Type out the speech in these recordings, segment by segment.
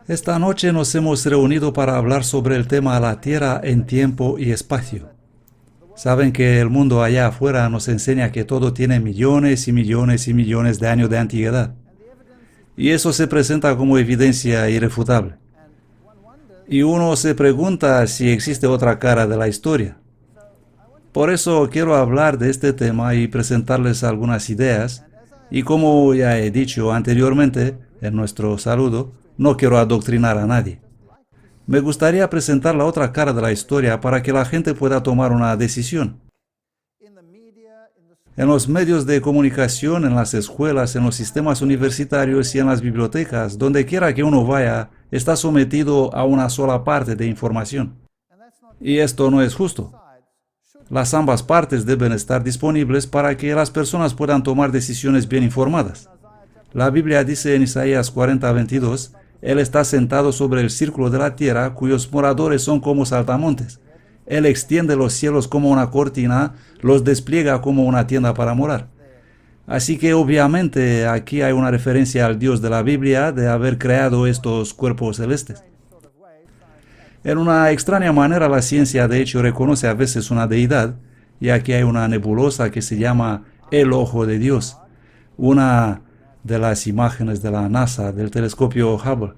Esta noche nos hemos reunido para hablar sobre el tema la Tierra en tiempo y espacio. Saben que el mundo allá afuera nos enseña que todo tiene millones y millones y millones de años de antigüedad. Y eso se presenta como evidencia irrefutable. Y uno se pregunta si existe otra cara de la historia. Por eso quiero hablar de este tema y presentarles algunas ideas. Y como ya he dicho anteriormente en nuestro saludo, no quiero adoctrinar a nadie. Me gustaría presentar la otra cara de la historia para que la gente pueda tomar una decisión. En los medios de comunicación, en las escuelas, en los sistemas universitarios y en las bibliotecas, donde quiera que uno vaya, está sometido a una sola parte de información. Y esto no es justo. Las ambas partes deben estar disponibles para que las personas puedan tomar decisiones bien informadas. La Biblia dice en Isaías 40:22, Él está sentado sobre el círculo de la tierra, cuyos moradores son como saltamontes. Él extiende los cielos como una cortina, los despliega como una tienda para morar. Así que obviamente aquí hay una referencia al Dios de la Biblia de haber creado estos cuerpos celestes. En una extraña manera la ciencia de hecho reconoce a veces una deidad, y aquí hay una nebulosa que se llama el Ojo de Dios, una de las imágenes de la NASA, del telescopio Hubble.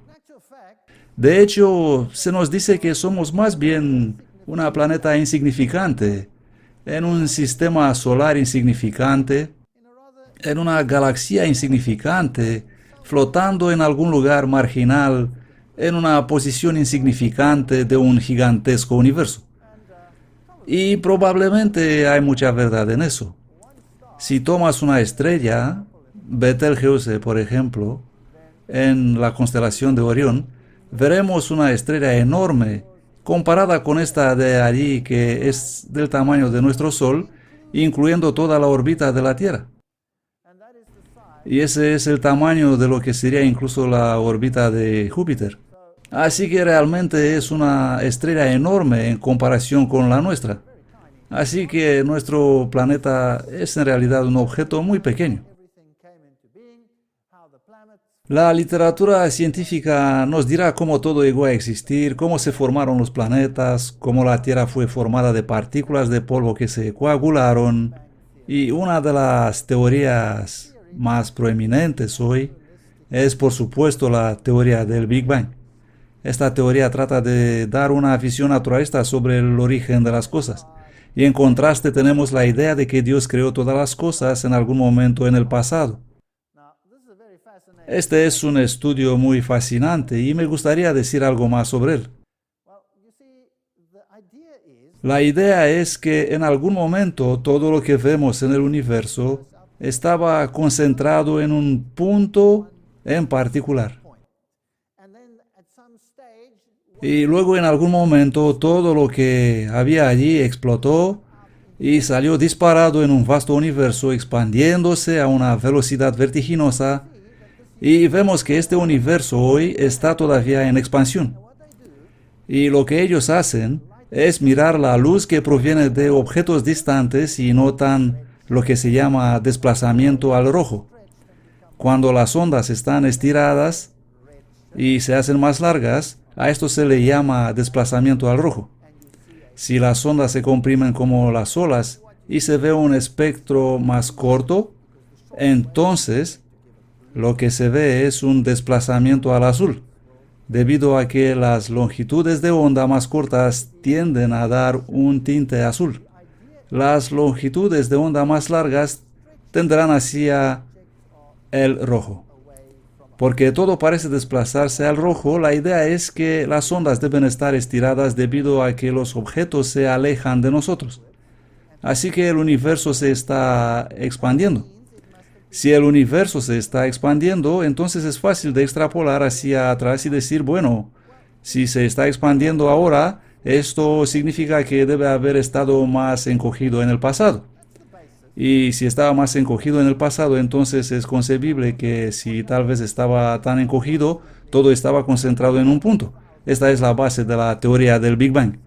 De hecho, se nos dice que somos más bien una planeta insignificante, en un sistema solar insignificante, en una galaxia insignificante, flotando en algún lugar marginal, en una posición insignificante de un gigantesco universo. Y probablemente hay mucha verdad en eso. Si tomas una estrella, Betelgeuse, por ejemplo, en la constelación de Orión, veremos una estrella enorme comparada con esta de allí que es del tamaño de nuestro Sol, incluyendo toda la órbita de la Tierra. Y ese es el tamaño de lo que sería incluso la órbita de Júpiter. Así que realmente es una estrella enorme en comparación con la nuestra. Así que nuestro planeta es en realidad un objeto muy pequeño. La literatura científica nos dirá cómo todo llegó a existir, cómo se formaron los planetas, cómo la Tierra fue formada de partículas de polvo que se coagularon. Y una de las teorías más proeminentes hoy es, por supuesto, la teoría del Big Bang. Esta teoría trata de dar una visión naturalista sobre el origen de las cosas. Y en contraste tenemos la idea de que Dios creó todas las cosas en algún momento en el pasado. Este es un estudio muy fascinante y me gustaría decir algo más sobre él. La idea es que en algún momento todo lo que vemos en el universo estaba concentrado en un punto en particular. Y luego en algún momento todo lo que había allí explotó y salió disparado en un vasto universo expandiéndose a una velocidad vertiginosa. Y vemos que este universo hoy está todavía en expansión. Y lo que ellos hacen es mirar la luz que proviene de objetos distantes y notan lo que se llama desplazamiento al rojo. Cuando las ondas están estiradas y se hacen más largas, a esto se le llama desplazamiento al rojo. Si las ondas se comprimen como las olas y se ve un espectro más corto, entonces lo que se ve es un desplazamiento al azul, debido a que las longitudes de onda más cortas tienden a dar un tinte azul. Las longitudes de onda más largas tendrán hacia el rojo. Porque todo parece desplazarse al rojo, la idea es que las ondas deben estar estiradas debido a que los objetos se alejan de nosotros. Así que el universo se está expandiendo. Si el universo se está expandiendo, entonces es fácil de extrapolar hacia atrás y decir, bueno, si se está expandiendo ahora, esto significa que debe haber estado más encogido en el pasado. Y si estaba más encogido en el pasado, entonces es concebible que si tal vez estaba tan encogido, todo estaba concentrado en un punto. Esta es la base de la teoría del Big Bang.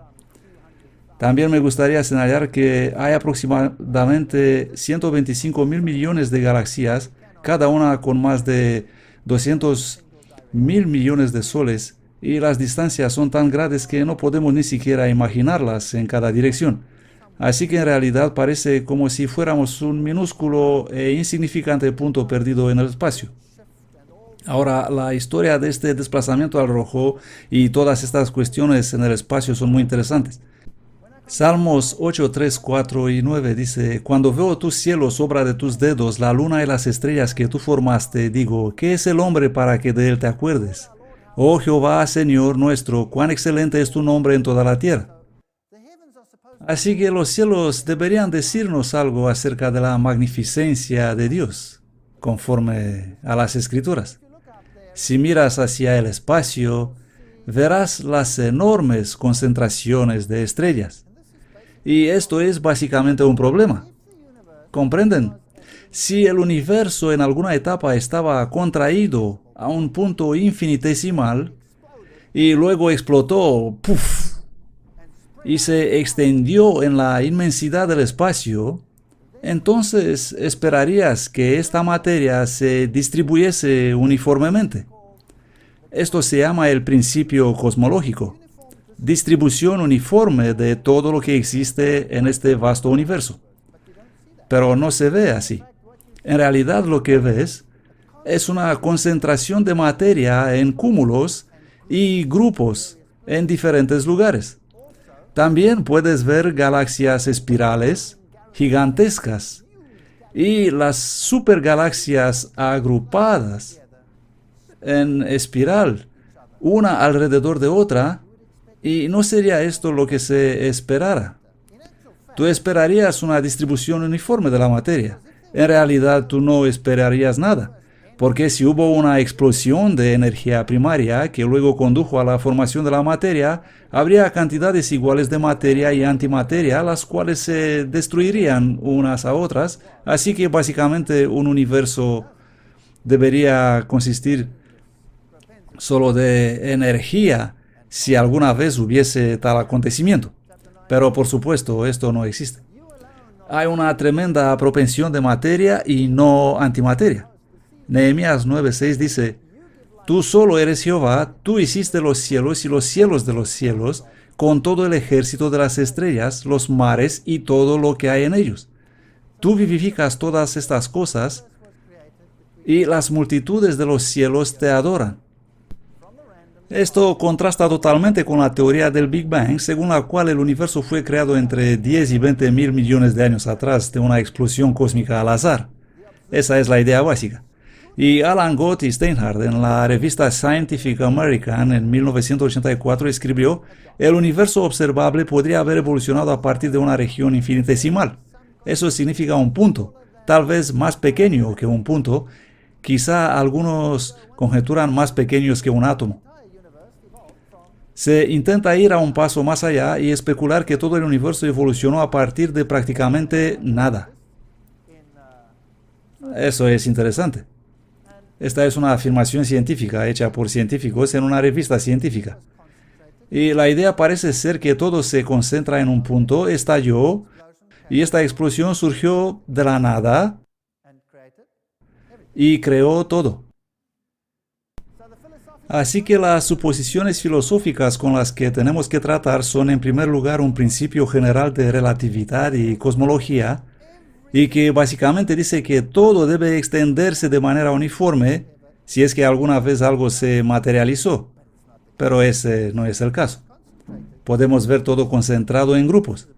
También me gustaría señalar que hay aproximadamente 125 mil millones de galaxias, cada una con más de 200 1.000 millones de soles y las distancias son tan grandes que no podemos ni siquiera imaginarlas en cada dirección. Así que en realidad parece como si fuéramos un minúsculo e insignificante punto perdido en el espacio. Ahora, la historia de este desplazamiento al rojo y todas estas cuestiones en el espacio son muy interesantes. Salmos 8, 3, 4 y 9 dice: Cuando veo tus cielos, obra de tus dedos, la luna y las estrellas que tú formaste, digo, ¿qué es el hombre para que de él te acuerdes? Oh Jehová, Señor nuestro, cuán excelente es tu nombre en toda la tierra. Así que los cielos deberían decirnos algo acerca de la magnificencia de Dios, conforme a las Escrituras. Si miras hacia el espacio, verás las enormes concentraciones de estrellas. Y esto es básicamente un problema. ¿Comprenden? Si el universo en alguna etapa estaba contraído a un punto infinitesimal y luego explotó, ¡puf!, y se extendió en la inmensidad del espacio, entonces esperarías que esta materia se distribuyese uniformemente. Esto se llama el principio cosmológico, distribución uniforme de todo lo que existe en este vasto universo. Pero no se ve así. En realidad lo que ves es una concentración de materia en cúmulos y grupos en diferentes lugares. También puedes ver galaxias espirales gigantescas y las supergalaxias agrupadas en espiral, una alrededor de otra, y no sería esto lo que se esperara. Tú esperarías una distribución uniforme de la materia. En realidad tú no esperarías nada, porque si hubo una explosión de energía primaria que luego condujo a la formación de la materia, habría cantidades iguales de materia y antimateria, las cuales se destruirían unas a otras, así que básicamente un universo debería consistir solo de energía si alguna vez hubiese tal acontecimiento. Pero por supuesto, esto no existe. Hay una tremenda propensión de materia y no antimateria. Nehemías 9:6 dice: Tú solo eres Jehová, tú hiciste los cielos y los cielos de los cielos, con todo el ejército de las estrellas, los mares y todo lo que hay en ellos. Tú vivificas todas estas cosas, y las multitudes de los cielos te adoran. Esto contrasta totalmente con la teoría del Big Bang, según la cual el universo fue creado entre 10 y 20 mil millones de años atrás de una explosión cósmica al azar. Esa es la idea básica. Y Alan Gott y Steinhardt en la revista Scientific American en 1984 escribió: el universo observable podría haber evolucionado a partir de una región infinitesimal. Eso significa un punto, tal vez más pequeño que un punto, quizá algunos conjeturan más pequeños que un átomo. Se intenta ir a un paso más allá y especular que todo el universo evolucionó a partir de prácticamente nada. Eso es interesante. Esta es una afirmación científica hecha por científicos en una revista científica. Y la idea parece ser que todo se concentra en un punto, estalló, y esta explosión surgió de la nada y creó todo. Así que las suposiciones filosóficas con las que tenemos que tratar son en primer lugar un principio general de relatividad y cosmología, y que básicamente dice que todo debe extenderse de manera uniforme si es que alguna vez algo se materializó. Pero ese no es el caso. Podemos ver todo concentrado en grupos.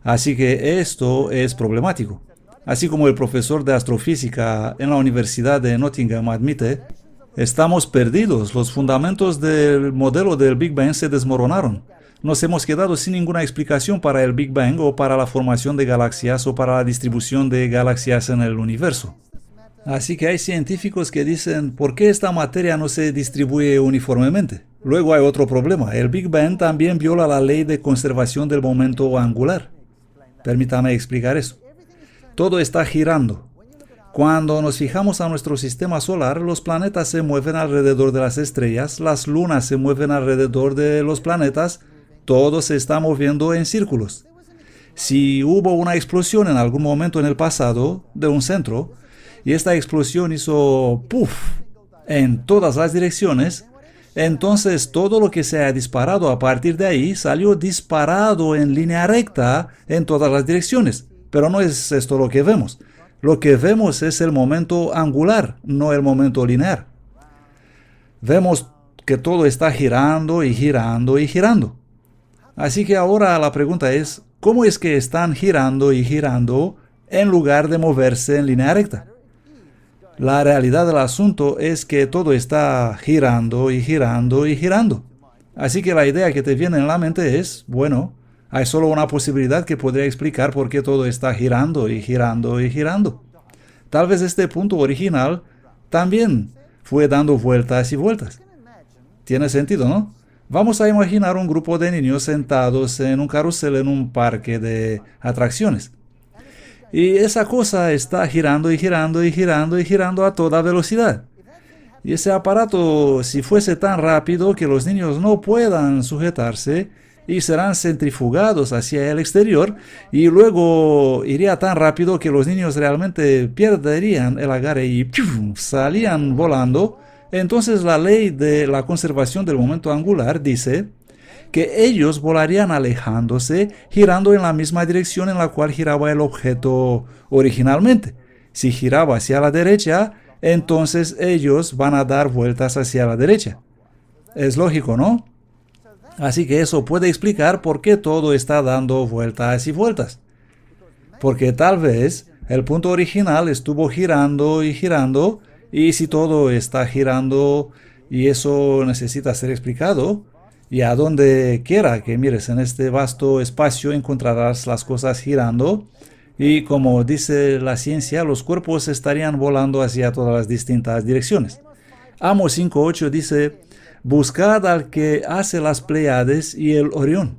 Así que esto es problemático. Así como el profesor de astrofísica en la Universidad de Nottingham admite, estamos perdidos. Los fundamentos del modelo del Big Bang se desmoronaron. Nos hemos quedado sin ninguna explicación para el Big Bang o para la formación de galaxias o para la distribución de galaxias en el universo. Así que hay científicos que dicen: ¿por qué esta materia no se distribuye uniformemente? Luego hay otro problema. El Big Bang también viola la ley de conservación del momento angular. Permítame explicar eso. Todo está girando. Cuando nos fijamos a nuestro sistema solar, los planetas se mueven alrededor de las estrellas, las lunas se mueven alrededor de los planetas, todo se está moviendo en círculos. Si hubo una explosión en algún momento en el pasado de un centro, y esta explosión hizo ¡puf!, en todas las direcciones, entonces todo lo que se ha disparado a partir de ahí salió disparado en línea recta en todas las direcciones. Pero no es esto lo que vemos. Lo que vemos es el momento angular, no el momento lineal. Vemos que todo está girando y girando y girando. Así que ahora la pregunta es, ¿cómo es que están girando y girando en lugar de moverse en línea recta? La realidad del asunto es que todo está girando y girando y girando. Así que la idea que te viene en la mente es, bueno, hay solo una posibilidad que podría explicar por qué todo está girando y girando y girando. Tal vez este punto original también fue dando vueltas y vueltas. Tiene sentido, ¿no? Vamos a imaginar un grupo de niños sentados en un carrusel en un parque de atracciones. Y esa cosa está girando y girando y girando y girando a toda velocidad. Y ese aparato, si fuese tan rápido que los niños no puedan sujetarse y serán centrifugados hacia el exterior, y luego iría tan rápido que los niños realmente perderían el agarre y ¡pium!, salían volando, entonces la ley de la conservación del momento angular dice que ellos volarían alejándose, girando en la misma dirección en la cual giraba el objeto originalmente. Si giraba hacia la derecha, entonces ellos van a dar vueltas hacia la derecha. Es lógico, ¿no? Así que eso puede explicar por qué todo está dando vueltas y vueltas. Porque tal vez el punto original estuvo girando y girando, y si todo está girando y eso necesita ser explicado, y a donde quiera que mires en este vasto espacio encontrarás las cosas girando, y como dice la ciencia, los cuerpos estarían volando hacia todas las distintas direcciones. Amos 5.8 dice, buscad al que hace las Pléyades y el Orión.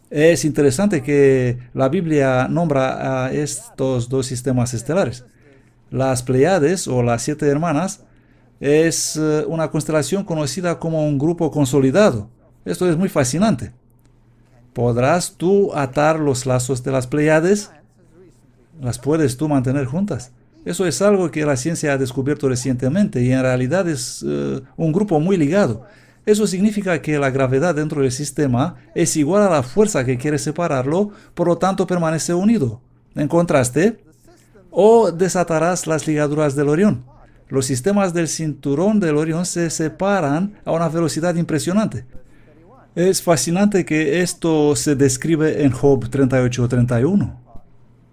Es interesante que la Biblia nombra a estos dos sistemas estelares. Las Pléyades, o las 7 hermanas, es una constelación conocida como un grupo consolidado. Esto es muy fascinante. ¿Podrás tú atar los lazos de las Pléyades? ¿Las puedes tú mantener juntas? Eso es algo que la ciencia ha descubierto recientemente y en realidad es un grupo muy ligado. Eso significa que la gravedad dentro del sistema es igual a la fuerza que quiere separarlo, por lo tanto permanece unido. ¿En contraste? O desatarás las ligaduras del Orión. Los sistemas del cinturón del Orión se separan a una velocidad impresionante. Es fascinante que esto se describe en Job 38:31.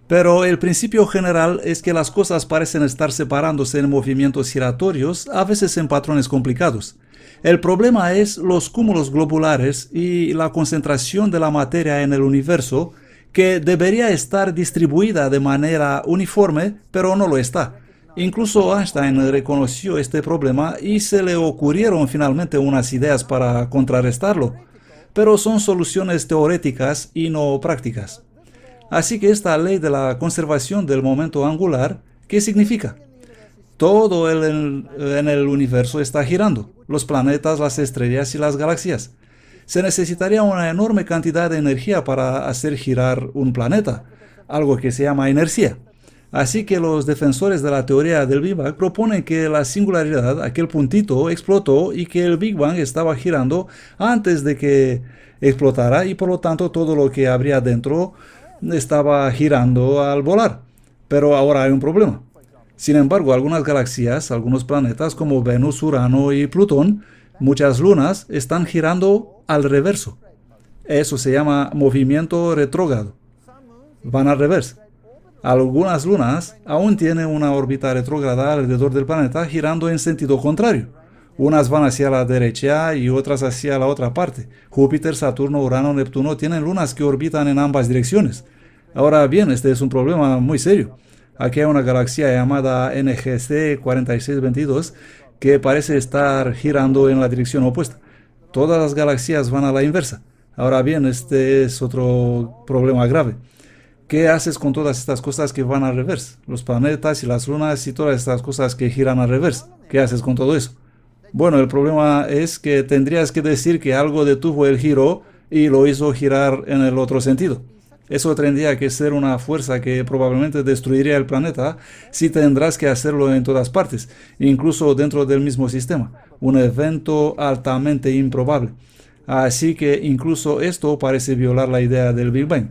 Pero el principio general es que las cosas parecen estar separándose en movimientos giratorios, a veces en patrones complicados. El problema es los cúmulos globulares y la concentración de la materia en el universo, que debería estar distribuida de manera uniforme, pero no lo está. Incluso Einstein reconoció este problema y se le ocurrieron finalmente unas ideas para contrarrestarlo, pero son soluciones teóricas y no prácticas. Así que esta ley de la conservación del momento angular, ¿qué significa? Todo en el universo está girando, los planetas, las estrellas y las galaxias. Se necesitaría una enorme cantidad de energía para hacer girar un planeta, algo que se llama inercia. Así que los defensores de la teoría del Big Bang proponen que la singularidad, aquel puntito, explotó y que el Big Bang estaba girando antes de que explotara y por lo tanto todo lo que habría dentro estaba girando al volar. Pero ahora hay un problema. Sin embargo, algunas galaxias, algunos planetas como Venus, Urano y Plutón, muchas lunas, están girando al reverso. Eso se llama movimiento retrógrado. Van al revés. Algunas lunas aún tienen una órbita retrógrada alrededor del planeta girando en sentido contrario. Unas van hacia la derecha y otras hacia la otra parte. Júpiter, Saturno, Urano, Neptuno tienen lunas que orbitan en ambas direcciones. Ahora bien, este es un problema muy serio. Aquí hay una galaxia llamada NGC 4622 que parece estar girando en la dirección opuesta. Todas las galaxias van a la inversa. Ahora bien, este es otro problema grave. ¿Qué haces con todas estas cosas que van al revés? Los planetas y las lunas y todas estas cosas que giran al revés. ¿Qué haces con todo eso? Bueno, el problema es que tendrías que decir que algo detuvo el giro y lo hizo girar en el otro sentido. Eso tendría que ser una fuerza que probablemente destruiría el planeta si tendrás que hacerlo en todas partes, incluso dentro del mismo sistema. Un evento altamente improbable. Así que incluso esto parece violar la idea del Big Bang.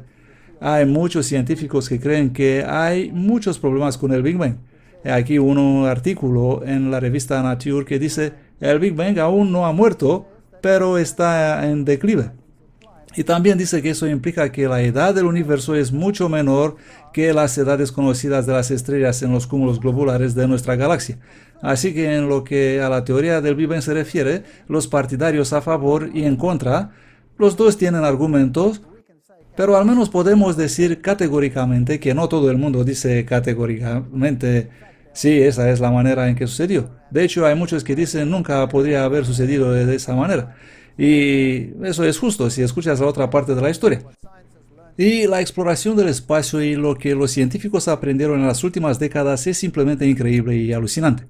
Hay muchos científicos que creen que hay muchos problemas con el Big Bang. Aquí un artículo en la revista Nature que dice: el Big Bang aún no ha muerto, pero está en declive. Y también dice que eso implica que la edad del universo es mucho menor que las edades conocidas de las estrellas en los cúmulos globulares de nuestra galaxia. Así que en lo que a la teoría del Big Bang se refiere, los partidarios a favor y en contra, los dos tienen argumentos, pero al menos podemos decir categóricamente que no todo el mundo dice categóricamente: sí, esa es la manera en que sucedió. De hecho, hay muchos que dicen nunca podría haber sucedido de esa manera. Y eso es justo si escuchas la otra parte de la historia. Y la exploración del espacio y lo que los científicos aprendieron en las últimas décadas es simplemente increíble y alucinante.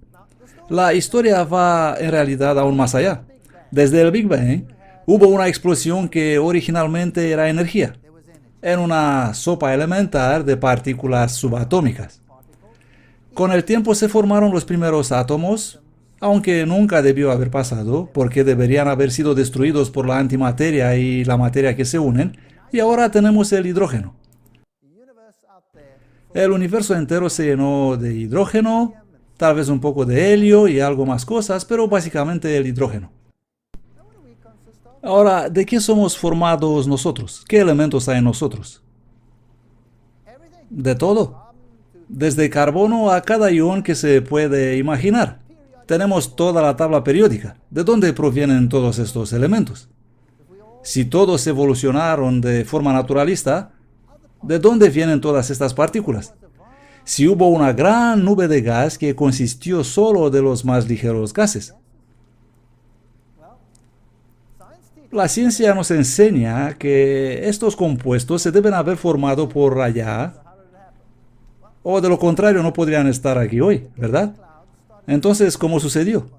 La historia va en realidad aún más allá. Desde el Big Bang hubo una explosión que originalmente era energía, en una sopa elemental de partículas subatómicas. Con el tiempo se formaron los primeros átomos, aunque nunca debió haber pasado, porque deberían haber sido destruidos por la antimateria y la materia que se unen, y ahora tenemos el hidrógeno. El universo entero se llenó de hidrógeno, tal vez un poco de helio y algo más cosas, pero básicamente el hidrógeno. Ahora, ¿de qué somos formados nosotros? ¿Qué elementos hay en nosotros? De todo. Desde carbono a cada ion que se puede imaginar. Tenemos toda la tabla periódica. ¿De dónde provienen todos estos elementos? Si todos evolucionaron de forma naturalista, ¿de dónde vienen todas estas partículas? Si hubo una gran nube de gas que consistió solo de los más ligeros gases. La ciencia nos enseña que estos compuestos se deben haber formado por allá, o de lo contrario no podrían estar aquí hoy, ¿verdad? Entonces, ¿cómo sucedió?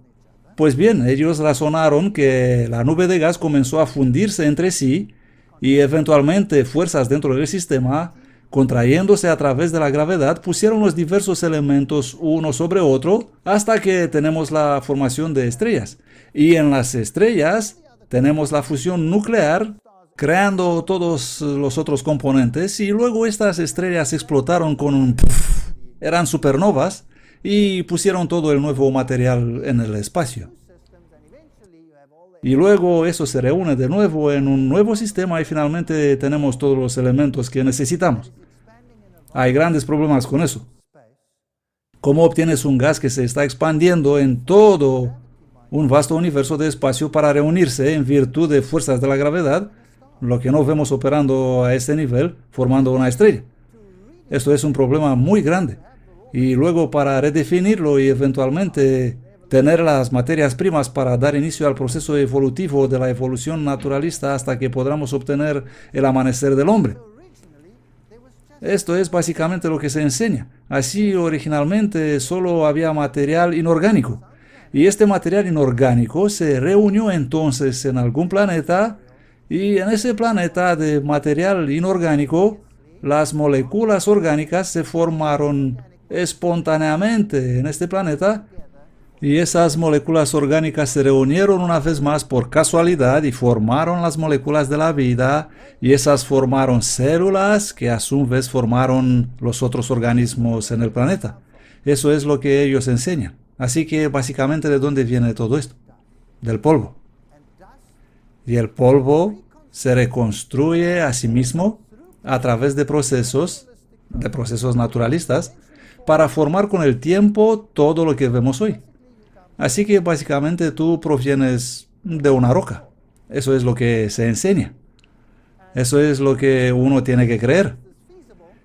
Pues bien, ellos razonaron que la nube de gas comenzó a fundirse entre sí y eventualmente fuerzas dentro del sistema, contrayéndose a través de la gravedad, pusieron los diversos elementos uno sobre otro hasta que tenemos la formación de estrellas. Y en las estrellas tenemos la fusión nuclear, creando todos los otros componentes, y luego estas estrellas explotaron con un puff, eran supernovas, y pusieron todo el nuevo material en el espacio. Y luego eso se reúne de nuevo en un nuevo sistema y finalmente tenemos todos los elementos que necesitamos. Hay grandes problemas con eso. ¿Cómo obtienes un gas que se está expandiendo en todo un vasto universo de espacio para reunirse en virtud de fuerzas de la gravedad, lo que no vemos operando a este nivel, formando una estrella? Esto es un problema muy grande. Y luego para redefinirlo y eventualmente tener las materias primas para dar inicio al proceso evolutivo de la evolución naturalista hasta que podamos obtener el amanecer del hombre. Esto es básicamente lo que se enseña. Así originalmente solo había material inorgánico. Y este material inorgánico se reunió entonces en algún planeta, y en ese planeta de material inorgánico las moléculas orgánicas se formaron espontáneamente en este planeta, y esas moléculas orgánicas se reunieron una vez más por casualidad y formaron las moléculas de la vida, y esas formaron células que a su vez formaron los otros organismos en el planeta. Eso es lo que ellos enseñan. Así que básicamente, ¿de dónde viene todo esto? Del polvo. Y el polvo se reconstruye a sí mismo a través de procesos naturalistas, para formar con el tiempo todo lo que vemos hoy. Así que básicamente tú provienes de una roca. Eso es lo que se enseña. Eso es lo que uno tiene que creer.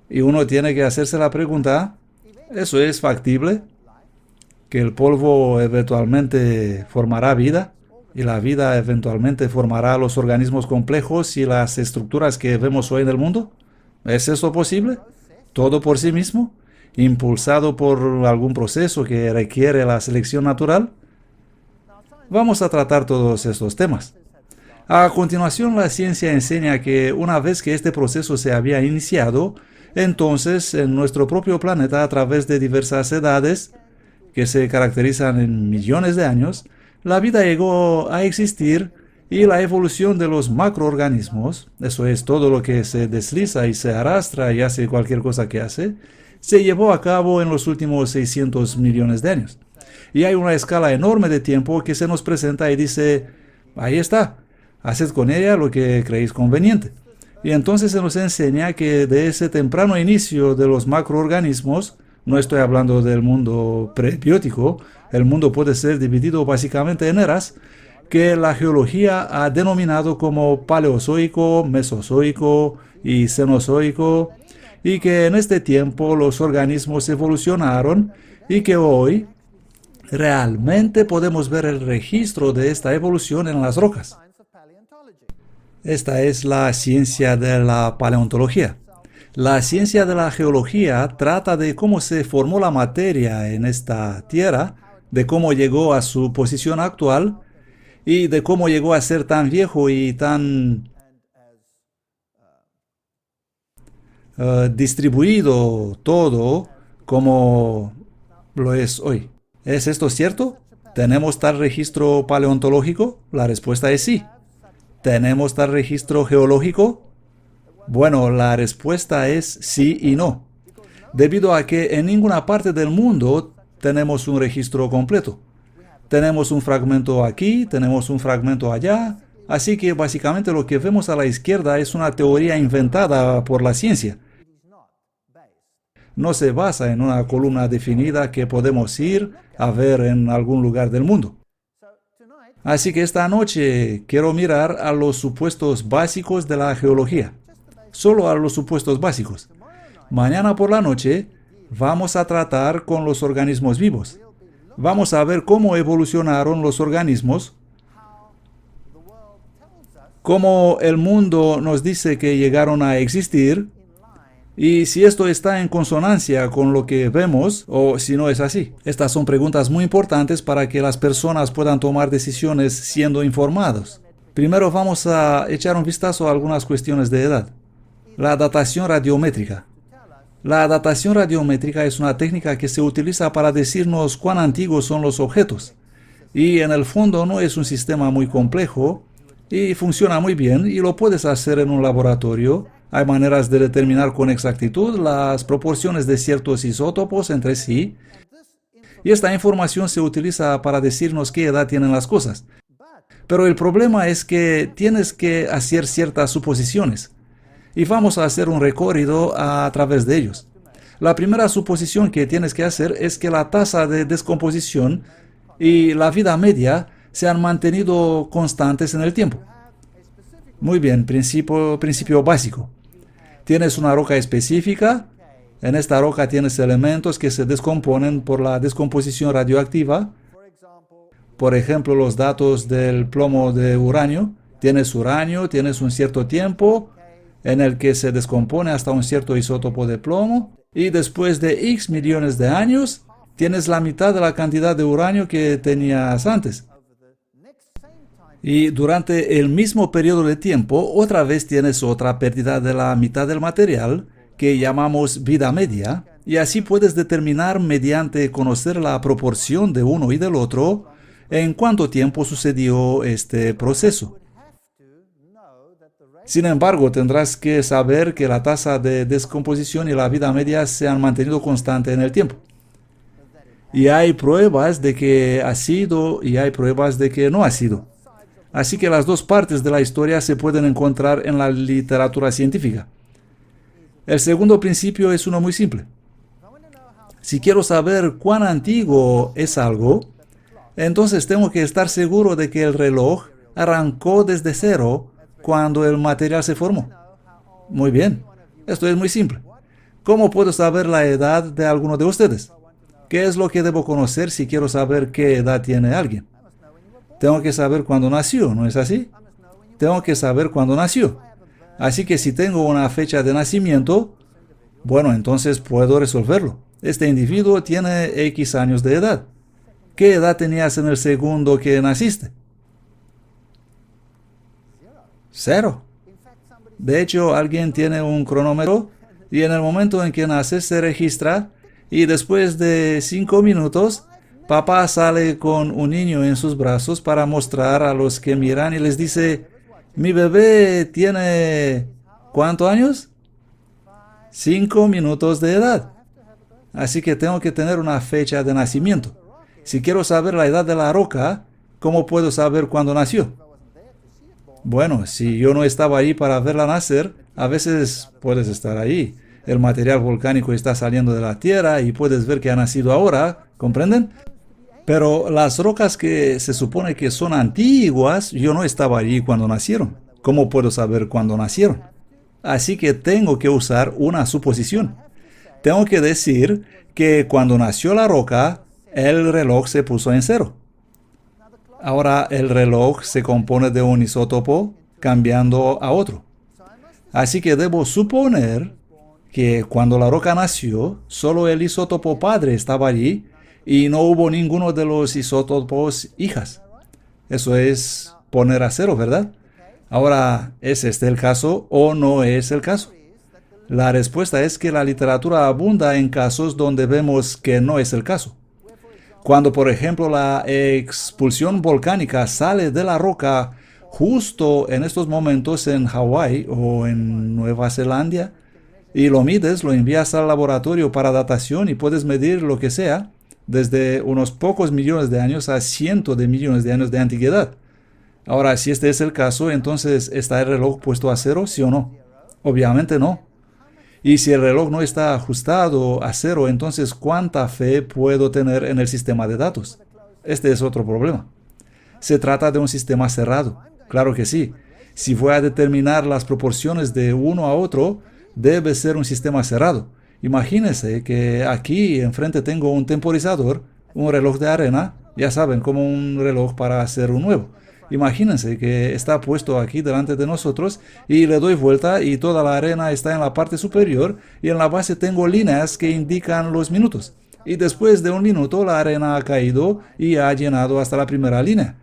Y uno tiene que hacerse la pregunta: ¿eso es factible? ¿Que el polvo eventualmente formará vida? ¿Y la vida eventualmente formará los organismos complejos y las estructuras que vemos hoy en el mundo? ¿Es eso posible? ¿Todo por sí mismo? ¿Impulsado por algún proceso que requiere la selección natural? Vamos a tratar todos estos temas. A continuación, la ciencia enseña que una vez que este proceso se había iniciado, entonces en nuestro propio planeta, a través de diversas edades, que se caracterizan en millones de años, la vida llegó a existir y la evolución de los macroorganismos, eso es todo lo que se desliza y se arrastra y hace cualquier cosa que hace, se llevó a cabo en los últimos 600 millones de años. Y hay una escala enorme de tiempo que se nos presenta y dice, ahí está, haced con ella lo que creéis conveniente. Y entonces se nos enseña que de ese temprano inicio de los macroorganismos, no estoy hablando del mundo prebiótico, el mundo puede ser dividido básicamente en eras, que la geología ha denominado como paleozoico, mesozoico y cenozoico, y que en este tiempo los organismos evolucionaron y que hoy realmente podemos ver el registro de esta evolución en las rocas. Esta es la ciencia de la paleontología. La ciencia de la geología trata de cómo se formó la materia en esta tierra, de cómo llegó a su posición actual y de cómo llegó a ser tan viejo y tan distribuido todo como lo es hoy. ¿Es esto cierto? ¿Tenemos tal registro paleontológico? La respuesta es sí. ¿Tenemos tal registro geológico? Bueno, la respuesta es sí y no, debido a que en ninguna parte del mundo tenemos un registro completo. Tenemos un fragmento aquí, tenemos un fragmento allá, así que básicamente lo que vemos a la izquierda es una teoría inventada por la ciencia. No se basa en una columna definida que podemos ir a ver en algún lugar del mundo. Así que esta noche quiero mirar a los supuestos básicos de la geología. Solo a los supuestos básicos. Mañana por la noche vamos a tratar con los organismos vivos. Vamos a ver cómo evolucionaron los organismos, cómo el mundo nos dice que llegaron a existir, y si esto está en consonancia con lo que vemos o si no es así. Estas son preguntas muy importantes para que las personas puedan tomar decisiones siendo informados. Primero vamos a echar un vistazo a algunas cuestiones de edad. La datación radiométrica. La datación radiométrica es una técnica que se utiliza para decirnos cuán antiguos son los objetos. Y en el fondo no es un sistema muy complejo y funciona muy bien y lo puedes hacer en un laboratorio. Hay maneras de determinar con exactitud las proporciones de ciertos isótopos entre sí. Y esta información se utiliza para decirnos qué edad tienen las cosas. Pero el problema es que tienes que hacer ciertas suposiciones. Y vamos a hacer un recorrido a través de ellos. La primera suposición que tienes que hacer es que la tasa de descomposición y la vida media se han mantenido constantes en el tiempo. Muy bien, principio básico. Tienes una roca específica. En esta roca tienes elementos que se descomponen por la descomposición radioactiva. Por ejemplo, los datos del plomo de uranio. Tienes uranio, tienes un cierto tiempo en el que se descompone hasta un cierto isótopo de plomo, y después de X millones de años, tienes la mitad de la cantidad de uranio que tenías antes. Y durante el mismo periodo de tiempo, otra vez tienes otra pérdida de la mitad del material, que llamamos vida media, y así puedes determinar mediante conocer la proporción de uno y del otro, en cuánto tiempo sucedió este proceso. Sin embargo, tendrás que saber que la tasa de descomposición y la vida media se han mantenido constante en el tiempo. Y hay pruebas de que ha sido y hay pruebas de que no ha sido. Así que las dos partes de la historia se pueden encontrar en la literatura científica. El segundo principio es uno muy simple. Si quiero saber cuán antiguo es algo, entonces tengo que estar seguro de que el reloj arrancó desde cero cuando el material se formó. Muy bien, esto es muy simple. ¿Cómo puedo saber la edad de alguno de ustedes? ¿Qué es lo que debo conocer si quiero saber qué edad tiene alguien? Tengo que saber cuándo nació, ¿no es así? Tengo que saber cuándo nació. Así que si tengo una fecha de nacimiento, bueno, entonces puedo resolverlo. Este individuo tiene X años de edad. ¿Qué edad tenías en el segundo que naciste? Cero. De hecho, alguien tiene un cronómetro y en el momento en que nace se registra y después de 5 minutos, papá sale con un niño en sus brazos para mostrar a los que miran y les dice, mi bebé tiene ¿cuántos años? 5 minutos de edad. Así que tengo que tener una fecha de nacimiento. Si quiero saber la edad de la roca, ¿cómo puedo saber cuándo nació? Bueno, si yo no estaba ahí para verla nacer, a veces puedes estar ahí. El material volcánico está saliendo de la tierra y puedes ver que ha nacido ahora, ¿comprenden? Pero las rocas que se supone que son antiguas, yo no estaba allí cuando nacieron. ¿Cómo puedo saber cuándo nacieron? Así que tengo que usar una suposición. Tengo que decir que cuando nació la roca, el reloj se puso en cero. Ahora el reloj se compone de un isótopo cambiando a otro. Así que debo suponer que cuando la roca nació, solo el isótopo padre estaba allí y no hubo ninguno de los isótopos hijas. Eso es poner a cero, ¿verdad? Ahora, ¿es este el caso o no es el caso? La respuesta es que la literatura abunda en casos donde vemos que no es el caso. Cuando, por ejemplo, la expulsión volcánica sale de la roca justo en estos momentos en Hawái o en Nueva Zelanda, y lo mides, lo envías al laboratorio para datación y puedes medir lo que sea, desde unos pocos millones de años a cientos de millones de años de antigüedad. Ahora, si este es el caso, entonces ¿está el reloj puesto a cero, sí o no? Obviamente no. Y si el reloj no está ajustado a cero, entonces ¿cuánta fe puedo tener en el sistema de datos? Este es otro problema. Se trata de un sistema cerrado. Claro que sí. Si voy a determinar las proporciones de uno a otro, debe ser un sistema cerrado. Imagínense que aquí enfrente tengo un temporizador, un reloj de arena, ya saben, como un reloj para hacer un nuevo. Imagínense que está puesto aquí delante de nosotros y le doy vuelta y toda la arena está en la parte superior y en la base tengo líneas que indican los minutos. Y después de un minuto la arena ha caído y ha llenado hasta la primera línea.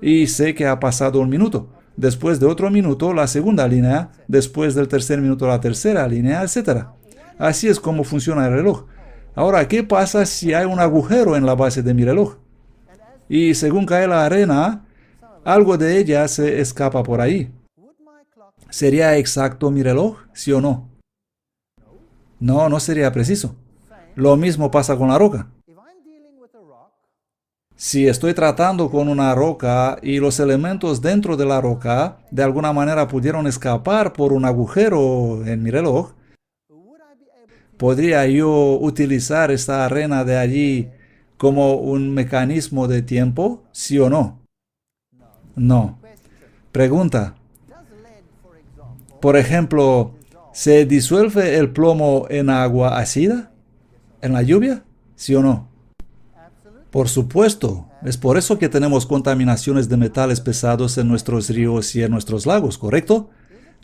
Y sé que ha pasado un minuto. Después de otro minuto la segunda línea, después del tercer minuto la tercera línea, etc. Así es como funciona el reloj. Ahora, ¿qué pasa si hay un agujero en la base de mi reloj? Y según cae la arena, algo de ella se escapa por ahí. ¿Sería exacto mi reloj, sí o no? No, no sería preciso. Lo mismo pasa con la roca. Si estoy tratando con una roca y los elementos dentro de la roca de alguna manera pudieron escapar por un agujero en mi reloj, ¿podría yo utilizar esta arena de allí como un mecanismo de tiempo, sí o no? No. Pregunta. Por ejemplo, ¿se disuelve el plomo en agua ácida? ¿En la lluvia? ¿Sí o no? Por supuesto. Es por eso que tenemos contaminaciones de metales pesados en nuestros ríos y en nuestros lagos, ¿correcto?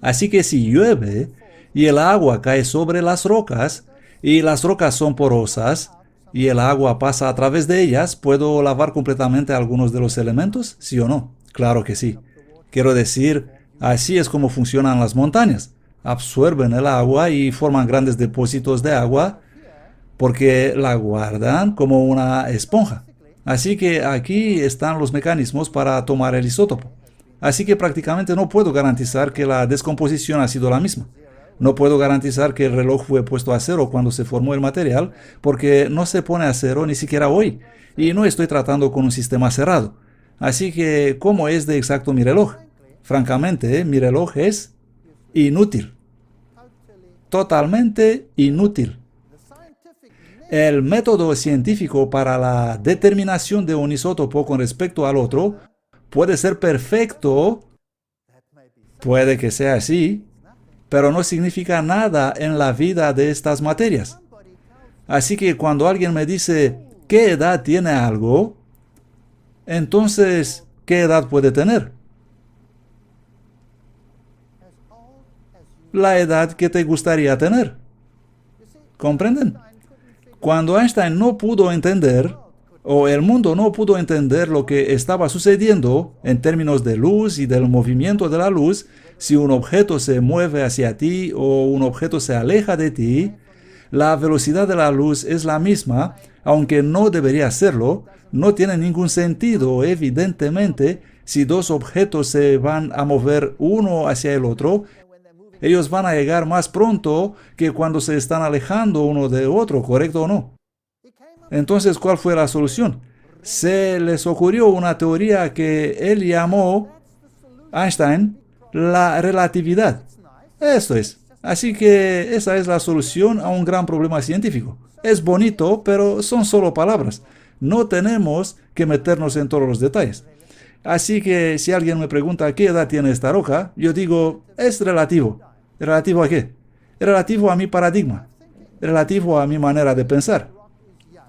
Así que si llueve y el agua cae sobre las rocas y las rocas son porosas y el agua pasa a través de ellas, ¿puedo lavar completamente algunos de los elementos? ¿Sí o no? Claro que sí. Quiero decir, así es como funcionan las montañas. Absorben el agua y forman grandes depósitos de agua porque la guardan como una esponja. Así que aquí están los mecanismos para tomar el isótopo. Así que prácticamente no puedo garantizar que la descomposición ha sido la misma. No puedo garantizar que el reloj fue puesto a cero cuando se formó el material, porque no se pone a cero ni siquiera hoy, y no estoy tratando con un sistema cerrado. Así que, ¿cómo es de exacto mi reloj? Francamente, mi reloj es inútil. Totalmente inútil. El método científico para la determinación de un isótopo con respecto al otro puede ser perfecto, puede que sea así, pero no significa nada en la vida de estas materias. Así que cuando alguien me dice, ¿qué edad tiene algo? Entonces, ¿qué edad puede tener? La edad que te gustaría tener. ¿Comprenden? Cuando Einstein no pudo entender, o el mundo no pudo entender lo que estaba sucediendo en términos de luz y del movimiento de la luz, si un objeto se mueve hacia ti o un objeto se aleja de ti, la velocidad de la luz es la misma, aunque no debería serlo. No tiene ningún sentido, evidentemente, si dos objetos se van a mover uno hacia el otro. Ellos van a llegar más pronto que cuando se están alejando uno de otro, ¿correcto o no? Entonces, ¿cuál fue la solución? Se les ocurrió una teoría que él llamó, Einstein, la relatividad. Esto es. Así que esa es la solución a un gran problema científico. Es bonito, pero son solo palabras. No tenemos que meternos en todos los detalles. Así que si alguien me pregunta qué edad tiene esta roca, yo digo, es relativo. ¿Relativo a qué? Relativo a mi paradigma. Relativo a mi manera de pensar.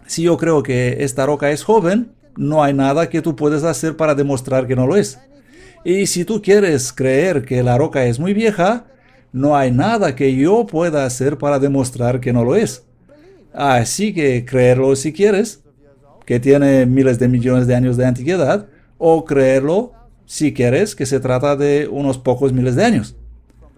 Si yo creo que esta roca es joven, no hay nada que tú puedas hacer para demostrar que no lo es. Y si tú quieres creer que la roca es muy vieja, no hay nada que yo pueda hacer para demostrar que no lo es. Así que creerlo si quieres, que tiene miles de millones de años de antigüedad, o creerlo si quieres que se trata de unos pocos miles de años.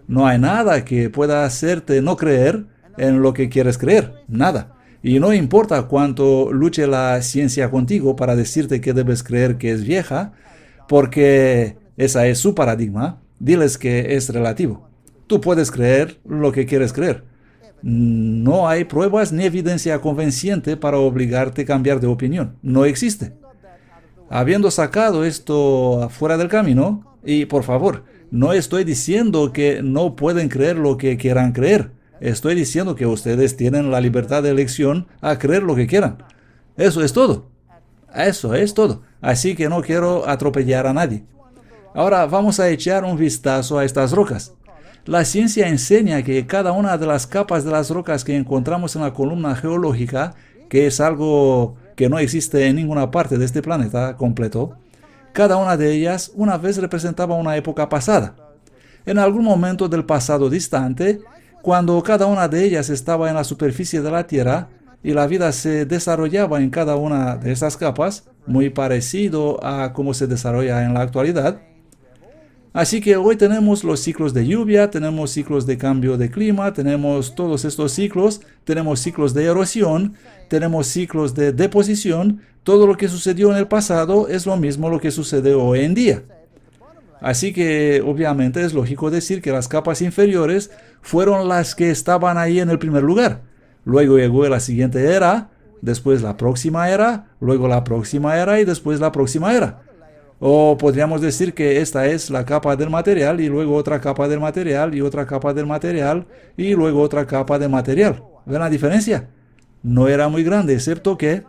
No hay nada que pueda hacerte no creer en lo que quieres creer, nada. Y no importa cuánto luche la ciencia contigo para decirte que debes creer que es vieja, porque esa es su paradigma, diles que es relativo. Tú puedes creer lo que quieres creer. No hay pruebas ni evidencia convincente para obligarte a cambiar de opinión. No existe. Habiendo sacado esto fuera del camino, y por favor, no estoy diciendo que no pueden creer lo que quieran creer. Estoy diciendo que ustedes tienen la libertad de elección a creer lo que quieran. Eso es todo. Eso es todo. Así que no quiero atropellar a nadie. Ahora vamos a echar un vistazo a estas rocas. La ciencia enseña que cada una de las capas de las rocas que encontramos en la columna geológica, que es algo que no existe en ninguna parte de este planeta completo, cada una de ellas una vez representaba una época pasada. En algún momento del pasado distante, cuando cada una de ellas estaba en la superficie de la Tierra y la vida se desarrollaba en cada una de esas capas, muy parecido a cómo se desarrolla en la actualidad. Así que hoy tenemos los ciclos de lluvia, tenemos ciclos de cambio de clima, tenemos todos estos ciclos, tenemos ciclos de erosión, tenemos ciclos de deposición. Todo lo que sucedió en el pasado es lo mismo lo que sucede hoy en día. Así que obviamente es lógico decir que las capas inferiores fueron las que estaban ahí en el primer lugar. Luego llegó la siguiente era, después la próxima era, luego la próxima era y después la próxima era. O podríamos decir que esta es la capa del material y luego otra capa del material y otra capa del material y luego otra capa de material. ¿Ven la diferencia? No era muy grande, excepto que...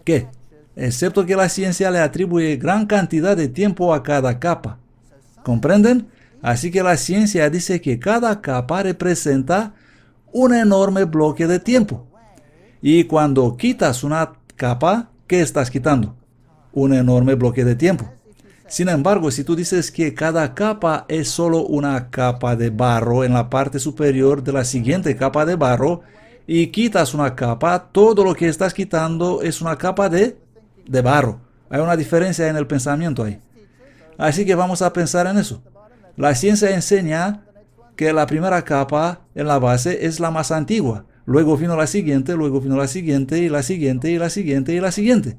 ¿Qué? Excepto que la ciencia le atribuye gran cantidad de tiempo a cada capa. ¿Comprenden? Así que la ciencia dice que cada capa representa un enorme bloque de tiempo. Y cuando quitas una capa, ¿qué estás quitando? Un enorme bloque de tiempo. Sin embargo, si tú dices que cada capa es solo una capa de barro en la parte superior de la siguiente capa de barro y quitas una capa, todo lo que estás quitando es una capa de barro. Hay una diferencia en el pensamiento ahí. Así que vamos a pensar en eso. La ciencia enseña que la primera capa en la base es la más antigua. Luego vino la siguiente, luego vino la siguiente, y la siguiente, y la siguiente, y la siguiente.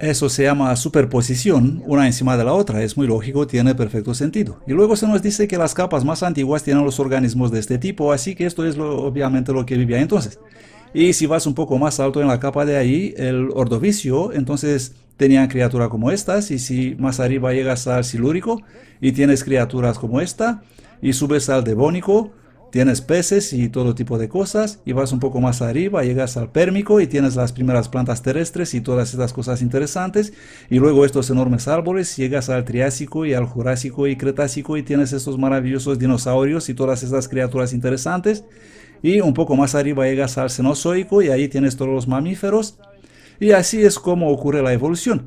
Eso se llama superposición, una encima de la otra. Es muy lógico, tiene perfecto sentido. Y luego se nos dice que las capas más antiguas tienen los organismos de este tipo, así que esto es obviamente lo que vivía entonces. Y si vas un poco más alto en la capa de ahí, el Ordovícico, entonces tenían criaturas como estas, y si más arriba llegas al Silúrico y tienes criaturas como esta, y subes al Devónico, tienes peces y todo tipo de cosas, y vas un poco más arriba, llegas al Pérmico y tienes las primeras plantas terrestres y todas estas cosas interesantes, y luego estos enormes árboles, llegas al Triásico y al Jurásico y Cretácico y tienes estos maravillosos dinosaurios y todas estas criaturas interesantes, y un poco más arriba llegas al Cenozoico y ahí tienes todos los mamíferos, y así es como ocurre la evolución.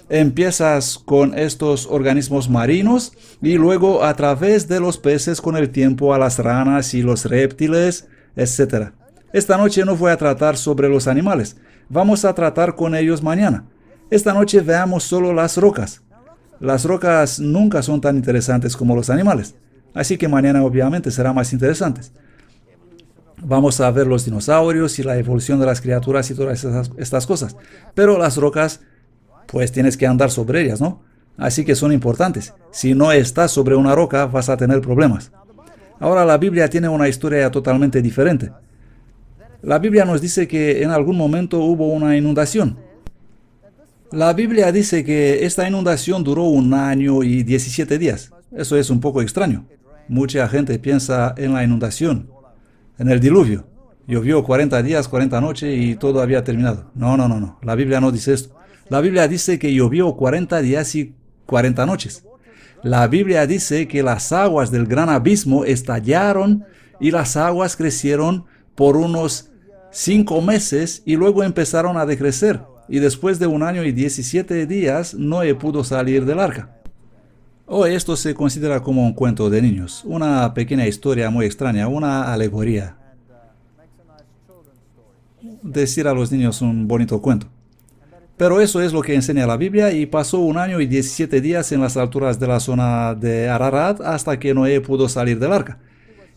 Empiezas con estos organismos marinos y luego a través de los peces con el tiempo a las ranas y los reptiles, etc. Esta noche no voy a tratar sobre los animales. Vamos a tratar con ellos mañana. Esta noche veamos solo las rocas. Las rocas nunca son tan interesantes como los animales, así que mañana obviamente serán más interesantes. Vamos a ver los dinosaurios y la evolución de las criaturas y todas estas cosas. Pero las rocas, pues tienes que andar sobre ellas, ¿no? Así que son importantes. Si no estás sobre una roca, vas a tener problemas. Ahora la Biblia tiene una historia totalmente diferente. La Biblia nos dice que en algún momento hubo una inundación. La Biblia dice que esta inundación duró 1 año y 17 días. Eso es un poco extraño. Mucha gente piensa en la inundación, en el diluvio. Llovió 40 días, 40 noches y todo había terminado. No. La Biblia no dice esto. La Biblia dice que llovió 40 días y 40 noches. La Biblia dice que las aguas del gran abismo estallaron y las aguas crecieron por unos 5 meses y luego empezaron a decrecer. Y después de 1 año y 17 días, Noé pudo salir del arca. Hoy esto se considera como un cuento de niños, una pequeña historia muy extraña, una alegoría. Decir a los niños un bonito cuento. Pero eso es lo que enseña la Biblia y pasó 1 año y 17 días en las alturas de la zona de Ararat hasta que Noé pudo salir del arca.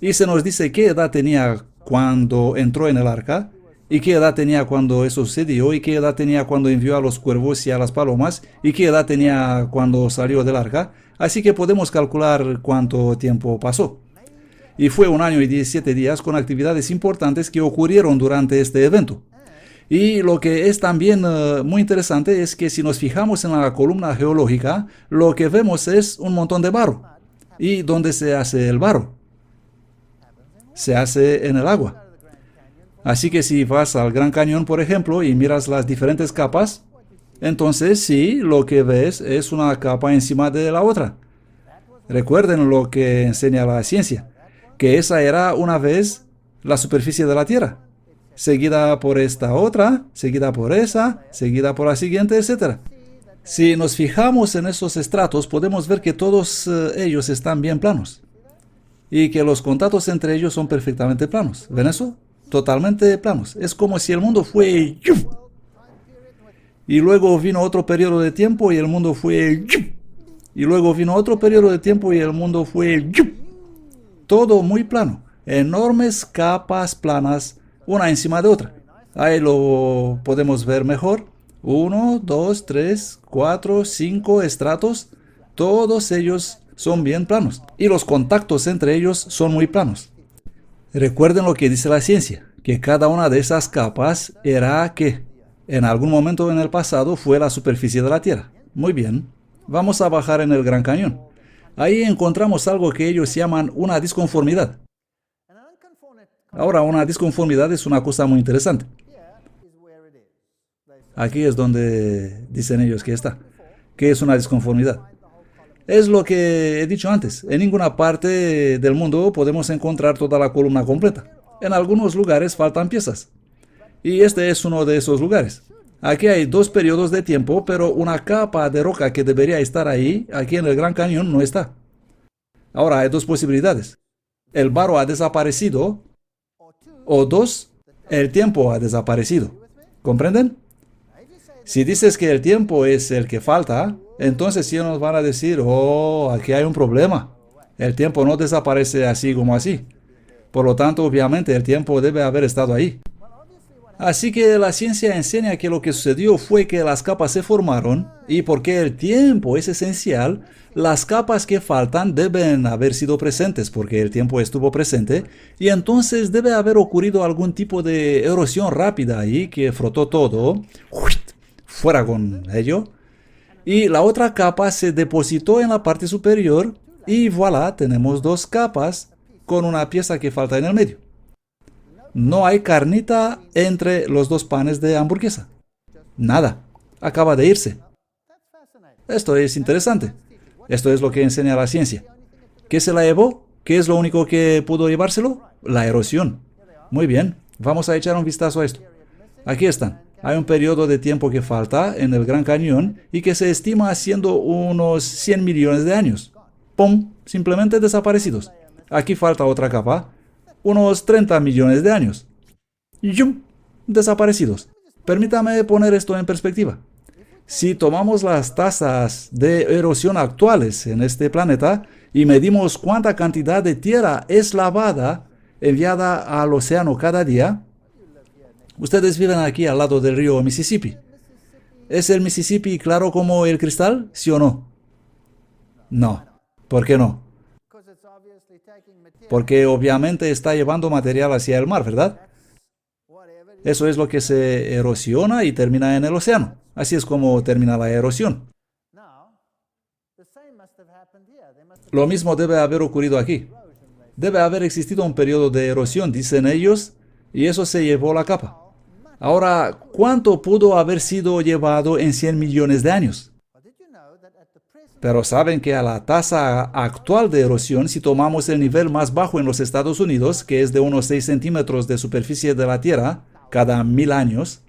Y se nos dice qué edad tenía cuando entró en el arca, y qué edad tenía cuando eso sucedió, y qué edad tenía cuando envió a los cuervos y a las palomas, y qué edad tenía cuando salió del arca. Así que podemos calcular cuánto tiempo pasó. Y fue 1 año y 17 días con actividades importantes que ocurrieron durante este evento. Y lo que es también muy interesante es que si nos fijamos en la columna geológica, lo que vemos es un montón de barro. ¿Y dónde se hace el barro? Se hace en el agua. Así que si vas al Gran Cañón, por ejemplo, y miras las diferentes capas, entonces sí, lo que ves es una capa encima de la otra. Recuerden lo que enseña la ciencia, que esa era una vez la superficie de la Tierra, seguida por esta otra, seguida por esa, seguida por la siguiente, etc. Si nos fijamos en esos estratos, podemos ver que todos ellos están bien planos y que los contactos entre ellos son perfectamente planos. ¿Ven eso? Totalmente planos. Es como si el mundo fue y luego vino otro periodo de tiempo y el mundo fue y luego vino otro periodo de tiempo y el mundo fue todo muy plano. Enormes capas planas, una encima de otra. Ahí lo podemos ver mejor. 1, 2, 3, 4, 5 estratos. Todos ellos son bien planos. Y los contactos entre ellos son muy planos. Recuerden lo que dice la ciencia, que cada una de esas capas era que en algún momento en el pasado fue la superficie de la Tierra. Muy bien, vamos a bajar en el Gran Cañón. Ahí encontramos algo que ellos llaman una disconformidad. Ahora, una disconformidad es una cosa muy interesante. Aquí es donde dicen ellos que está. ¿Qué es una disconformidad? Es lo que he dicho antes. En ninguna parte del mundo podemos encontrar toda la columna completa. En algunos lugares faltan piezas. Y este es uno de esos lugares. Aquí hay 2 periodos de tiempo, pero una capa de roca que debería estar ahí, aquí en el Gran Cañón, no está. Ahora hay 2 posibilidades. El barro ha desaparecido, o 2, el tiempo ha desaparecido. ¿Comprenden? Si dices que el tiempo es el que falta, entonces sí nos van a decir, oh, aquí hay un problema. El tiempo no desaparece así como así. Por lo tanto, obviamente, el tiempo debe haber estado ahí. Así que la ciencia enseña que lo que sucedió fue que las capas se formaron y porque el tiempo es esencial, las capas que faltan deben haber sido presentes porque el tiempo estuvo presente y entonces debe haber ocurrido algún tipo de erosión rápida ahí que frotó todo, fuera con ello, y la otra capa se depositó en la parte superior y voilà, tenemos 2 capas con una pieza que falta en el medio. No hay carnita entre los 2 panes de hamburguesa. Nada. Acaba de irse. Esto es interesante. Esto es lo que enseña la ciencia. ¿Qué se la llevó? ¿Qué es lo único que pudo llevárselo? La erosión. Muy bien. Vamos a echar un vistazo a esto. Aquí están. Hay un periodo de tiempo que falta en el Gran Cañón y que se estima haciendo unos 100 millones de años. ¡Pum! Simplemente desaparecidos. Aquí falta otra capa. Unos 30 millones de años. ¡Yum! Desaparecidos. Permítame poner esto en perspectiva. Si tomamos las tasas de erosión actuales en este planeta y medimos cuánta cantidad de tierra es lavada, enviada al océano cada día, ustedes viven aquí al lado del río Mississippi. ¿Es el Mississippi claro como el cristal? ¿Sí o no? No. ¿Por qué no? Porque obviamente está llevando material hacia el mar, ¿verdad? Eso es lo que se erosiona y termina en el océano. Así es como termina la erosión. Lo mismo debe haber ocurrido aquí. Debe haber existido un periodo de erosión, dicen ellos, y eso se llevó la capa. Ahora, ¿cuánto pudo haber sido llevado en 100 millones de años? Pero saben que a la tasa actual de erosión, si tomamos el nivel más bajo en los Estados Unidos, que es de unos 6 centímetros de superficie de la Tierra cada 1000 años,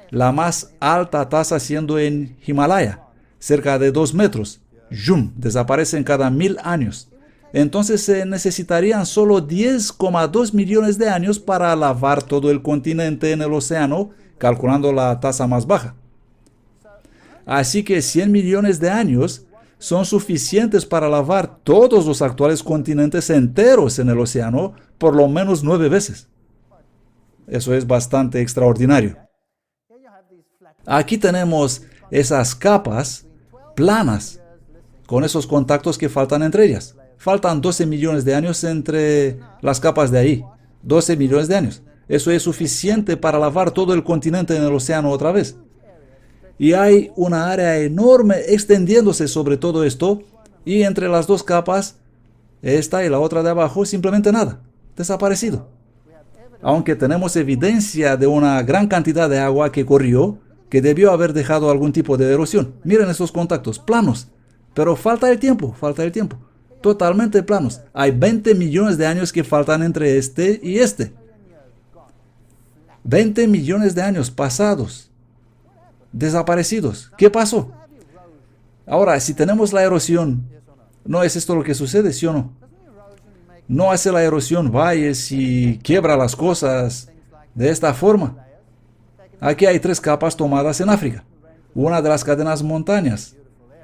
la más alta tasa siendo en Himalaya, cerca de 2 metros, ¡yum!, desaparecen cada 1000 años. Entonces se necesitarían solo 10,2 millones de años para lavar todo el continente en el océano, calculando la tasa más baja. Así que 100 millones de años son suficientes para lavar todos los actuales continentes enteros en el océano por lo menos 9 veces. Eso es bastante extraordinario. Aquí tenemos esas capas planas, con esos contactos que faltan entre ellas. Faltan 12 millones de años entre las capas de ahí. 12 millones de años. Eso es suficiente para lavar todo el continente en el océano otra vez. Y hay una área enorme extendiéndose sobre todo esto, y entre las dos capas, esta y la otra de abajo, simplemente nada, desaparecido. Aunque tenemos evidencia de una gran cantidad de agua que corrió, que debió haber dejado algún tipo de erosión. Miren esos contactos, planos. Pero falta el tiempo. Totalmente planos. Hay 20 millones de años que faltan entre este y este. 20 millones de años pasados. Desaparecidos. ¿Qué pasó? Ahora, si tenemos la erosión, ¿no es esto lo que sucede, sí o no? ¿No hace la erosión valles y quiebra las cosas de esta forma? Aquí hay 3 capas tomadas en África. Una de las cadenas montañas.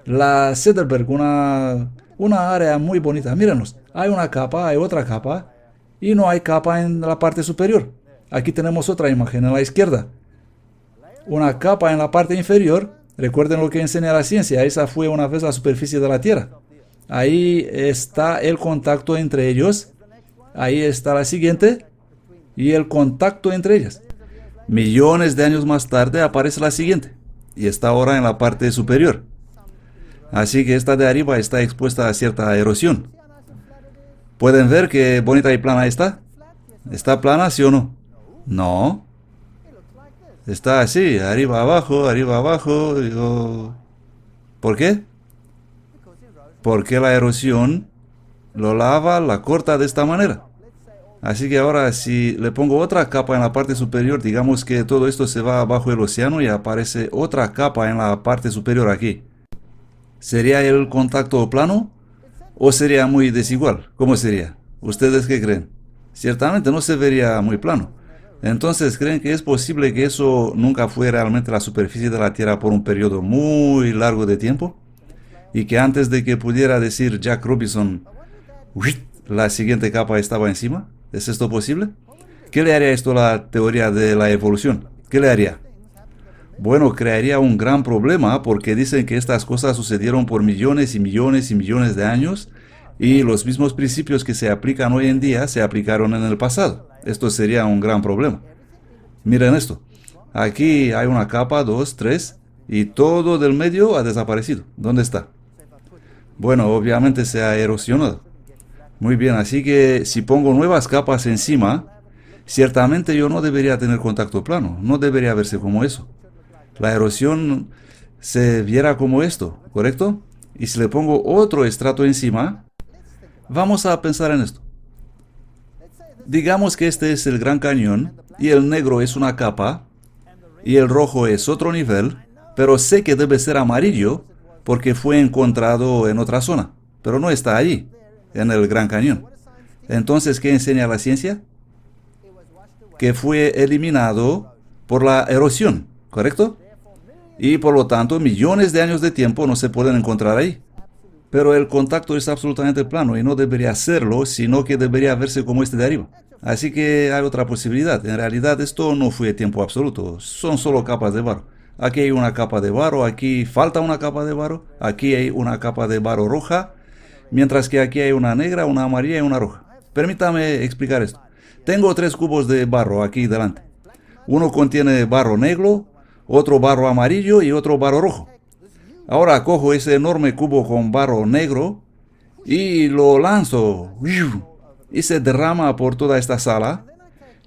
La Cederberg, una área muy bonita. Mírenos, hay una capa, hay otra capa, y no hay capa en la parte superior. Aquí tenemos otra imagen en la izquierda. Una capa en la parte inferior. Recuerden lo que enseña la ciencia. Esa fue una vez la superficie de la Tierra. Ahí está el contacto entre ellos. Ahí está la siguiente. Y el contacto entre ellas. Millones de años más tarde aparece la siguiente. Y está ahora en la parte superior. Así que esta de arriba está expuesta a cierta erosión. ¿Pueden ver qué bonita y plana está? ¿Está plana, sí o no? No. Está así, arriba, abajo, arriba, abajo. ¿Por qué? Porque la erosión lo lava, la corta de esta manera. Así que ahora si le pongo otra capa en la parte superior, digamos que todo esto se va bajo el océano y aparece otra capa en la parte superior aquí. ¿Sería el contacto plano o sería muy desigual? ¿Cómo sería? ¿Ustedes qué creen? Ciertamente no se vería muy plano. Entonces, ¿creen que es posible que eso nunca fue realmente la superficie de la Tierra por un periodo muy largo de tiempo? Y que antes de que pudiera decir Jack Robinson, la siguiente capa estaba encima. ¿Es esto posible? ¿Qué le haría esto a la teoría de la evolución? ¿Qué le haría? Bueno, crearía un gran problema porque dicen que estas cosas sucedieron por millones y millones y millones de años y los mismos principios que se aplican hoy en día se aplicaron en el pasado. Esto sería un gran problema. Miren esto. Aquí hay una capa, 2, 3 y todo del medio ha desaparecido. ¿Dónde está? Bueno, obviamente se ha erosionado. Muy bien, así que si pongo nuevas capas encima, ciertamente yo no debería tener contacto plano, no debería verse como eso. La erosión se viera como esto, ¿correcto? Y si le pongo otro estrato encima, vamos a pensar en esto. Digamos que este es el Gran Cañón y el negro es una capa y el rojo es otro nivel, pero sé que debe ser amarillo porque fue encontrado en otra zona, pero no está allí, en el Gran Cañón. Entonces, ¿qué enseña la ciencia? Que fue eliminado por la erosión, ¿correcto? Y por lo tanto, millones de años de tiempo no se pueden encontrar ahí. Pero el contacto es absolutamente plano y no debería serlo, sino que debería verse como este de arriba. Así que hay otra posibilidad. En realidad esto no fue tiempo absoluto, son solo capas de barro. Aquí hay una capa de barro, aquí falta una capa de barro, aquí hay una capa de barro roja, mientras que aquí hay una negra, una amarilla y una roja. Permítame explicar esto. Tengo 3 cubos de barro aquí delante. Uno contiene barro negro, otro barro amarillo y otro barro rojo. Ahora cojo ese enorme cubo con barro negro y lo lanzo y se derrama por toda esta sala.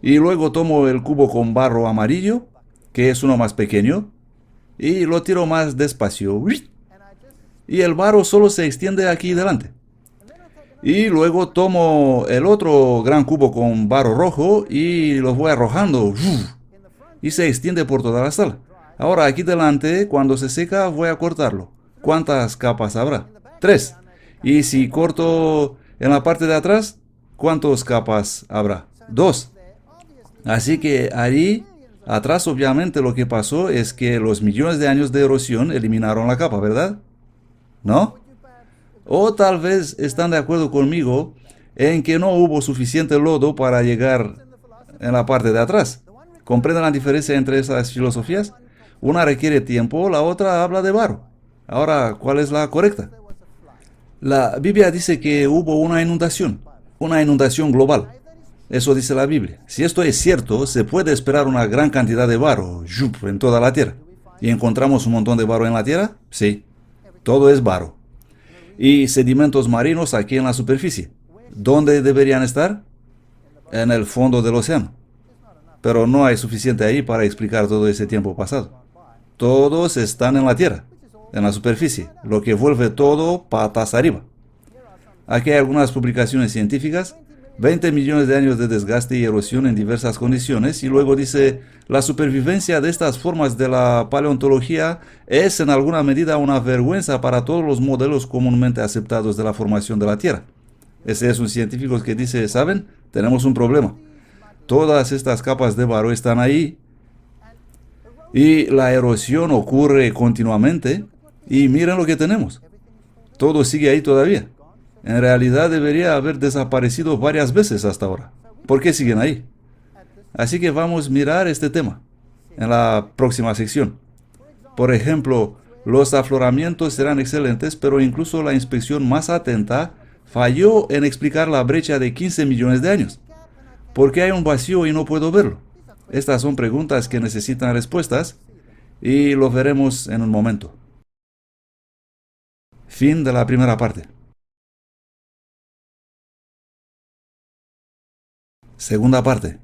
Y luego tomo el cubo con barro amarillo, que es uno más pequeño, y lo tiro más despacio. Y el barro solo se extiende aquí delante. Y luego tomo el otro gran cubo con barro rojo y los voy arrojando. Y se extiende por toda la sala. Ahora aquí delante, cuando se seca, voy a cortarlo. ¿Cuántas capas habrá? 3. Y si corto en la parte de atrás, ¿cuántas capas habrá? 2. Así que allí, atrás obviamente lo que pasó es que los millones de años de erosión eliminaron la capa, ¿verdad? ¿No? O tal vez están de acuerdo conmigo en que no hubo suficiente lodo para llegar en la parte de atrás. ¿Comprenden la diferencia entre esas filosofías? Una requiere tiempo, la otra habla de barro. Ahora, ¿cuál es la correcta? La Biblia dice que hubo una inundación global. Eso dice la Biblia. Si esto es cierto, se puede esperar una gran cantidad de barro en toda la tierra. ¿Y encontramos un montón de barro en la tierra? Sí, todo es barro. Y sedimentos marinos aquí en la superficie. ¿Dónde deberían estar? En el fondo del océano. Pero no hay suficiente ahí para explicar todo ese tiempo pasado. Todos están en la tierra, en la superficie, lo que vuelve todo patas arriba. Aquí hay algunas publicaciones científicas, 20 millones de años de desgaste y erosión en diversas condiciones, y luego dice, la supervivencia de estas formas de la paleontología es en alguna medida una vergüenza para todos los modelos comúnmente aceptados de la formación de la Tierra. Ese es un científico que dice, ¿saben? Tenemos un problema. Todas estas capas de barro están ahí y la erosión ocurre continuamente y miren lo que tenemos. Todo sigue ahí todavía. En realidad debería haber desaparecido varias veces hasta ahora. ¿Por qué siguen ahí? Así que vamos a mirar este tema en la próxima sección. Por ejemplo, los afloramientos serán excelentes, pero incluso la inspección más atenta falló en explicar la brecha de 15 millones de años. ¿Por qué hay un vacío y no puedo verlo? Estas son preguntas que necesitan respuestas y lo veremos en un momento. Fin de la primera parte. Segunda parte.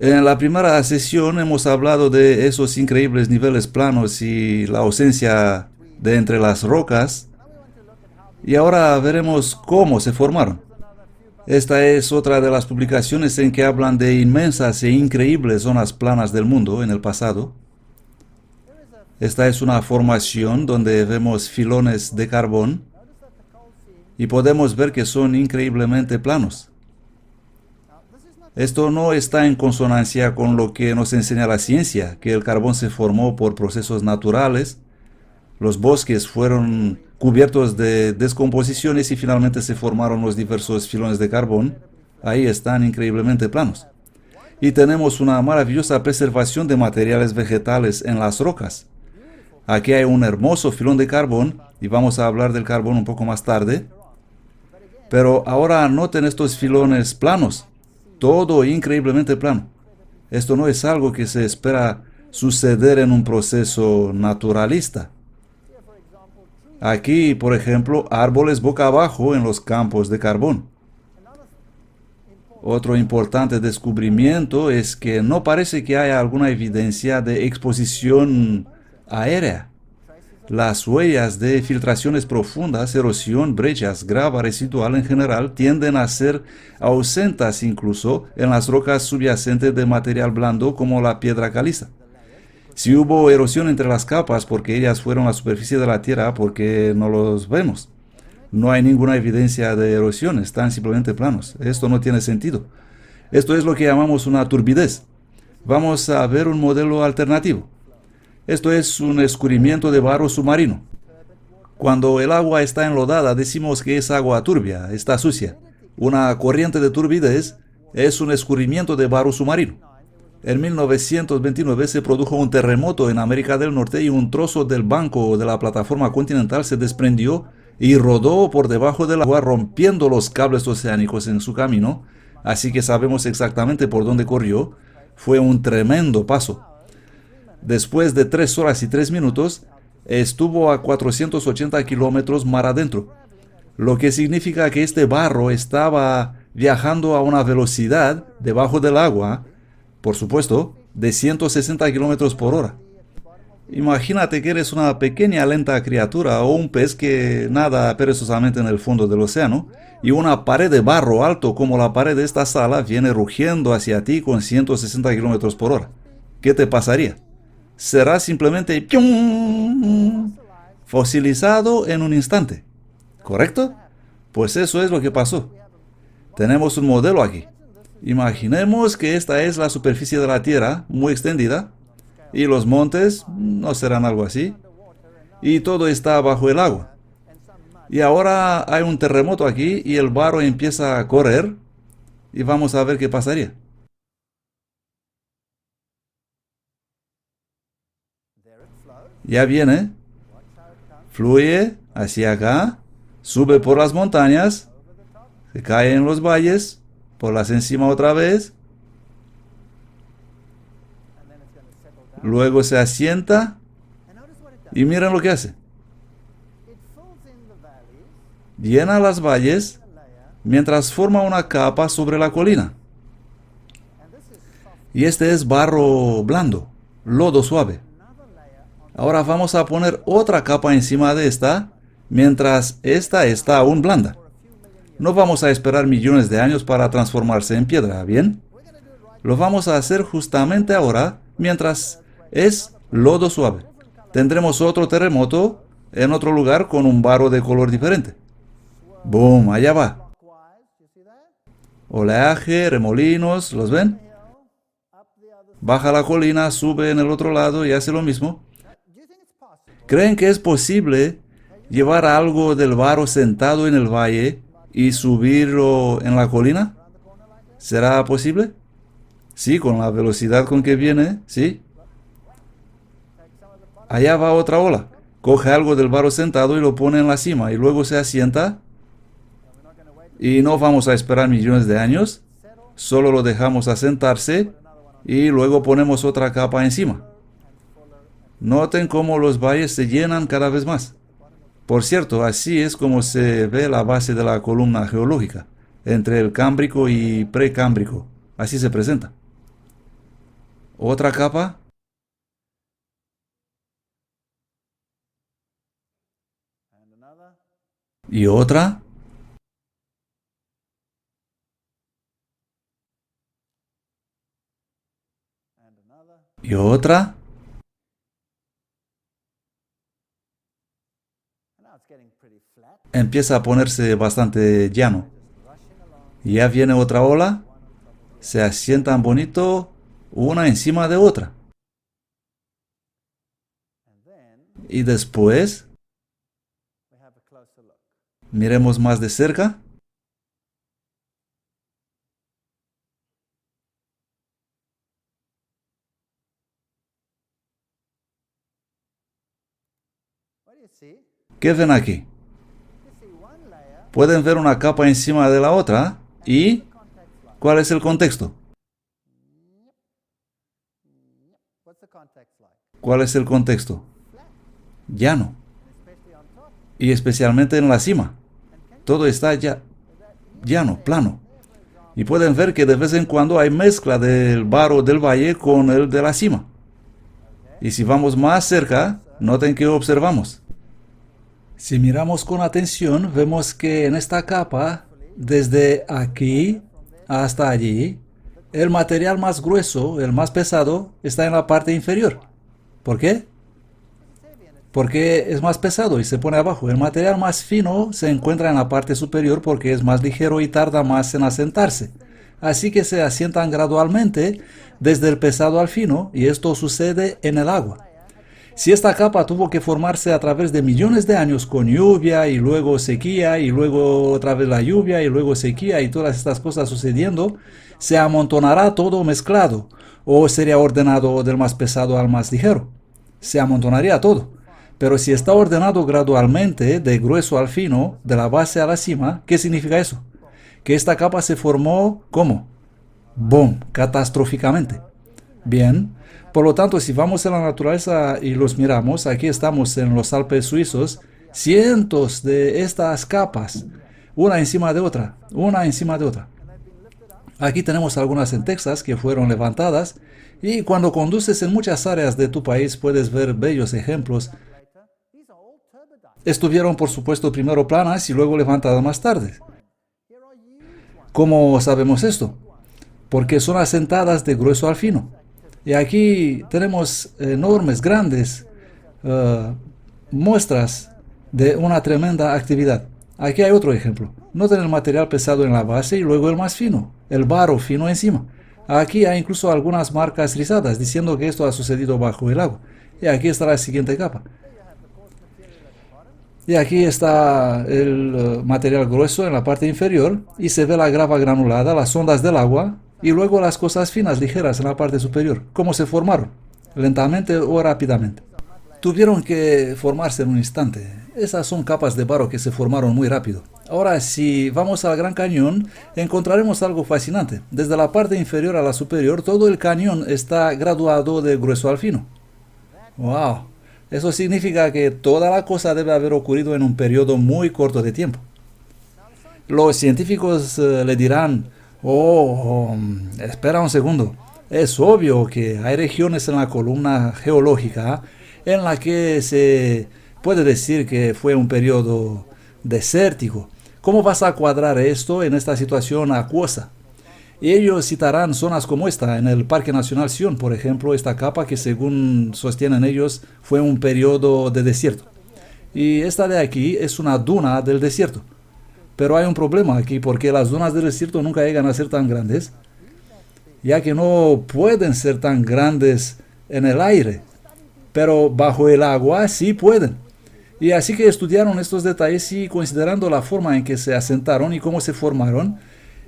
En la primera sesión hemos hablado de esos increíbles niveles planos y la ausencia de entre las rocas. Y ahora veremos cómo se formaron. Esta es otra de las publicaciones en que hablan de inmensas e increíbles zonas planas del mundo en el pasado. Esta es una formación donde vemos filones de carbón y podemos ver que son increíblemente planos. Esto no está en consonancia con lo que nos enseña la ciencia, que el carbón se formó por procesos naturales. Los bosques fueron cubiertos de descomposiciones y finalmente se formaron los diversos filones de carbón. Ahí están increíblemente planos. Y tenemos una maravillosa preservación de materiales vegetales en las rocas. Aquí hay un hermoso filón de carbón y vamos a hablar del carbón un poco más tarde. Pero ahora noten estos filones planos. Todo increíblemente plano. Esto no es algo que se espera suceder en un proceso naturalista. Aquí, por ejemplo, árboles boca abajo en los campos de carbón. Otro importante descubrimiento es que no parece que haya alguna evidencia de exposición aérea. Las huellas de filtraciones profundas, erosión, brechas, grava residual en general tienden a ser ausentes incluso en las rocas subyacentes de material blando como la piedra caliza. Si hubo erosión entre las capas porque ellas fueron a la superficie de la Tierra, porque no los vemos. No hay ninguna evidencia de erosión, están simplemente planos. Esto no tiene sentido. Esto es lo que llamamos una turbidez. Vamos a ver un modelo alternativo. Esto es un escurrimiento de barro submarino. Cuando el agua está enlodada, decimos que es agua turbia, está sucia. Una corriente de turbidez es un escurrimiento de barro submarino. En 1929 se produjo un terremoto en América del Norte y un trozo del banco de la plataforma continental se desprendió y rodó por debajo del agua, rompiendo los cables oceánicos en su camino, así que sabemos exactamente por dónde corrió. Fue un tremendo paso. Después de 3 horas y 3 minutos, estuvo a 480 kilómetros mar adentro, lo que significa que este barro estaba viajando a una velocidad debajo del agua, por supuesto, de 160 kilómetros por hora. Imagínate que eres una pequeña lenta criatura o un pez que nada perezosamente en el fondo del océano y una pared de barro alto como la pared de esta sala viene rugiendo hacia ti con 160 kilómetros por hora. ¿Qué te pasaría? Será simplemente ¡pium! Fosilizado en un instante. ¿Correcto? Pues eso es lo que pasó. Tenemos un modelo aquí. Imaginemos que esta es la superficie de la Tierra, muy extendida, y los montes no serán algo así, y todo está bajo el agua. Y ahora hay un terremoto aquí y el barro empieza a correr, y vamos a ver qué pasaría. Ya viene, fluye hacia acá, sube por las montañas, se cae en los valles, por las encima otra vez, luego se asienta y miren lo que hace. Llena las valles mientras forma una capa sobre la colina. Y este es barro blando, lodo suave. Ahora vamos a poner otra capa encima de esta, mientras esta está aún blanda. No vamos a esperar millones de años para transformarse en piedra, ¿bien? Lo vamos a hacer justamente ahora, mientras es lodo suave. Tendremos otro terremoto en otro lugar con un barro de color diferente. ¡Boom! Allá va. Oleaje, remolinos, ¿los ven? Baja la colina, sube en el otro lado y hace lo mismo. ¿Creen que es posible llevar algo del barro sentado en el valle y subirlo en la colina? ¿Será posible? Sí, con la velocidad con que viene, sí. Allá va otra ola. Coge algo del barro sentado y lo pone en la cima y luego se asienta. Y no vamos a esperar millones de años. Solo lo dejamos asentarse y luego ponemos otra capa encima. Noten cómo los valles se llenan cada vez más. Por cierto, así es como se ve la base de la columna geológica, entre el Cámbrico y Precámbrico. Así se presenta. Otra capa. Y otra. Y otra. Empieza a ponerse bastante llano. Ya viene otra ola. Se asientan bonito una encima de otra. Y después, miremos más de cerca. ¿Qué ven aquí? Pueden ver una capa encima de la otra. ¿Y cuál es el contexto? ¿Cuál es el contexto? Llano. Y especialmente en la cima. Todo está ya llano, plano. Y pueden ver que de vez en cuando hay mezcla del barro del valle con el de la cima. Y si vamos más cerca, noten que observamos. Si miramos con atención, vemos que en esta capa, desde aquí hasta allí, el material más grueso, el más pesado, está en la parte inferior. ¿Por qué? porque es más pesado y se pone abajo. El material más fino se encuentra en la parte superior porque es más ligero y tarda más en asentarse. Así que se asientan gradualmente desde el pesado al fino, y esto sucede en el agua. Si esta capa tuvo que formarse a través de millones de años con lluvia y luego sequía y luego otra vez la lluvia y luego sequía y todas estas cosas sucediendo, se amontonará todo mezclado o sería ordenado del más pesado al más ligero. Se amontonaría todo. Pero si está ordenado gradualmente de grueso al fino, de la base a la cima, ¿qué significa eso? Que esta capa se formó, ¿cómo? ¡Boom! Catastróficamente. Bien, por lo tanto, si vamos a la naturaleza y los miramos, aquí estamos en los Alpes suizos, cientos de estas capas, una encima de otra, una encima de otra. Aquí tenemos algunas en Texas que fueron levantadas, y cuando conduces en muchas áreas de tu país puedes ver bellos ejemplos. Estuvieron, por supuesto, primero planas y luego levantadas más tarde. ¿Cómo sabemos esto? Porque son asentadas de grueso al fino. Y aquí tenemos enormes, grandes muestras de una tremenda actividad. Aquí hay otro ejemplo. Noten el material pesado en la base y luego el más fino, el barro fino encima. Aquí hay incluso algunas marcas rizadas diciendo que esto ha sucedido bajo el agua. Y aquí está la siguiente capa. Y aquí está el material grueso en la parte inferior y se ve la grava granulada, las ondas del agua y luego las cosas finas, ligeras en la parte superior. ¿Cómo se formaron? ¿Lentamente o rápidamente? Tuvieron que formarse en un instante. Esas son capas de barro que se formaron muy rápido. Ahora, si vamos al Gran Cañón, encontraremos algo fascinante. Desde la parte inferior a la superior, todo el cañón está graduado de grueso al fino. ¡Wow! Eso significa que toda la cosa debe haber ocurrido en un periodo muy corto de tiempo. Los científicos le dirán, espera un segundo. Es obvio que hay regiones en la columna geológica en la que se puede decir que fue un periodo desértico. ¿Cómo vas a cuadrar esto en esta situación acuosa? Y ellos citarán zonas como esta, en el Parque Nacional Sion, por ejemplo, esta capa que según sostienen ellos fue un periodo de desierto. Y esta de aquí es una duna del desierto. Pero hay un problema aquí porque las dunas del desierto nunca llegan a ser tan grandes, ya que no pueden ser tan grandes en el aire, pero bajo el agua sí pueden. Y así que estudiaron estos detalles y considerando la forma en que se asentaron y cómo se formaron,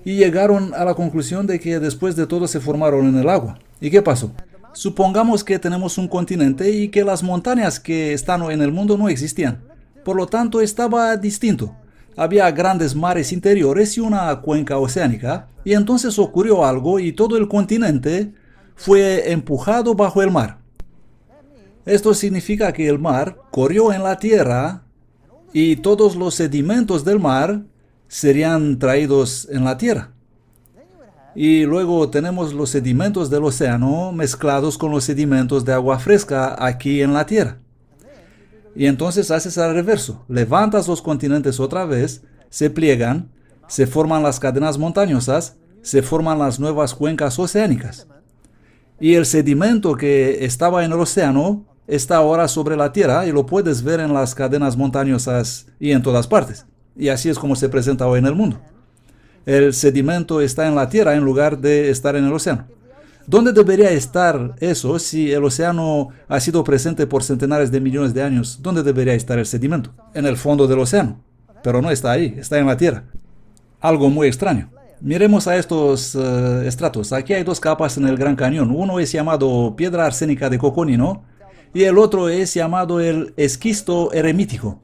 y llegaron a la conclusión de que después de todo se formaron en el agua. ¿Y qué pasó? Supongamos que tenemos un continente y que las montañas que están en el mundo no existían. Por lo tanto, estaba distinto. Había grandes mares interiores y una cuenca oceánica, y entonces ocurrió algo y todo el continente fue empujado bajo el mar. Esto significa que el mar corrió en la tierra y todos los sedimentos del mar serían traídos en la tierra. Y luego tenemos los sedimentos del océano mezclados con los sedimentos de agua fresca aquí en la tierra. Y entonces haces al reverso. Levantas los continentes otra vez, se pliegan, se forman las cadenas montañosas, se forman las nuevas cuencas oceánicas. Y el sedimento que estaba en el océano está ahora sobre la tierra y lo puedes ver en las cadenas montañosas y en todas partes. Y así es como se presenta hoy en el mundo. El sedimento está en la tierra en lugar de estar en el océano. ¿Dónde debería estar eso si el océano ha sido presente por centenares de millones de años? ¿Dónde debería estar el sedimento? En el fondo del océano. Pero no está ahí, está en la tierra. Algo muy extraño. Miremos a estos estratos. Aquí hay dos capas en el Gran Cañón. Uno es llamado piedra arsénica de Coconino y el otro es llamado el esquisto eremítico.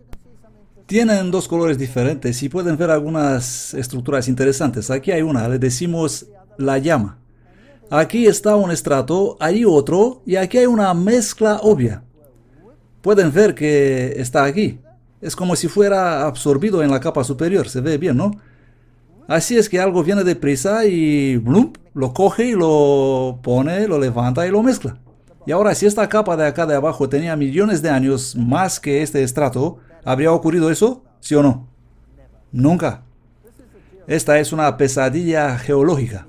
Tienen dos colores diferentes y pueden ver algunas estructuras interesantes. Aquí hay una, le decimos la llama. Aquí está un estrato, ahí otro, y aquí hay una mezcla obvia. Pueden ver que está aquí. Es como si fuera absorbido en la capa superior, se ve bien, ¿no? Así es que algo viene deprisa y ¡blum!, lo coge y lo pone, lo levanta y lo mezcla. Y ahora, si esta capa de acá de abajo tenía millones de años más que este estrato, ¿habría ocurrido eso? ¿Sí o no? Nunca. Esta es una pesadilla geológica.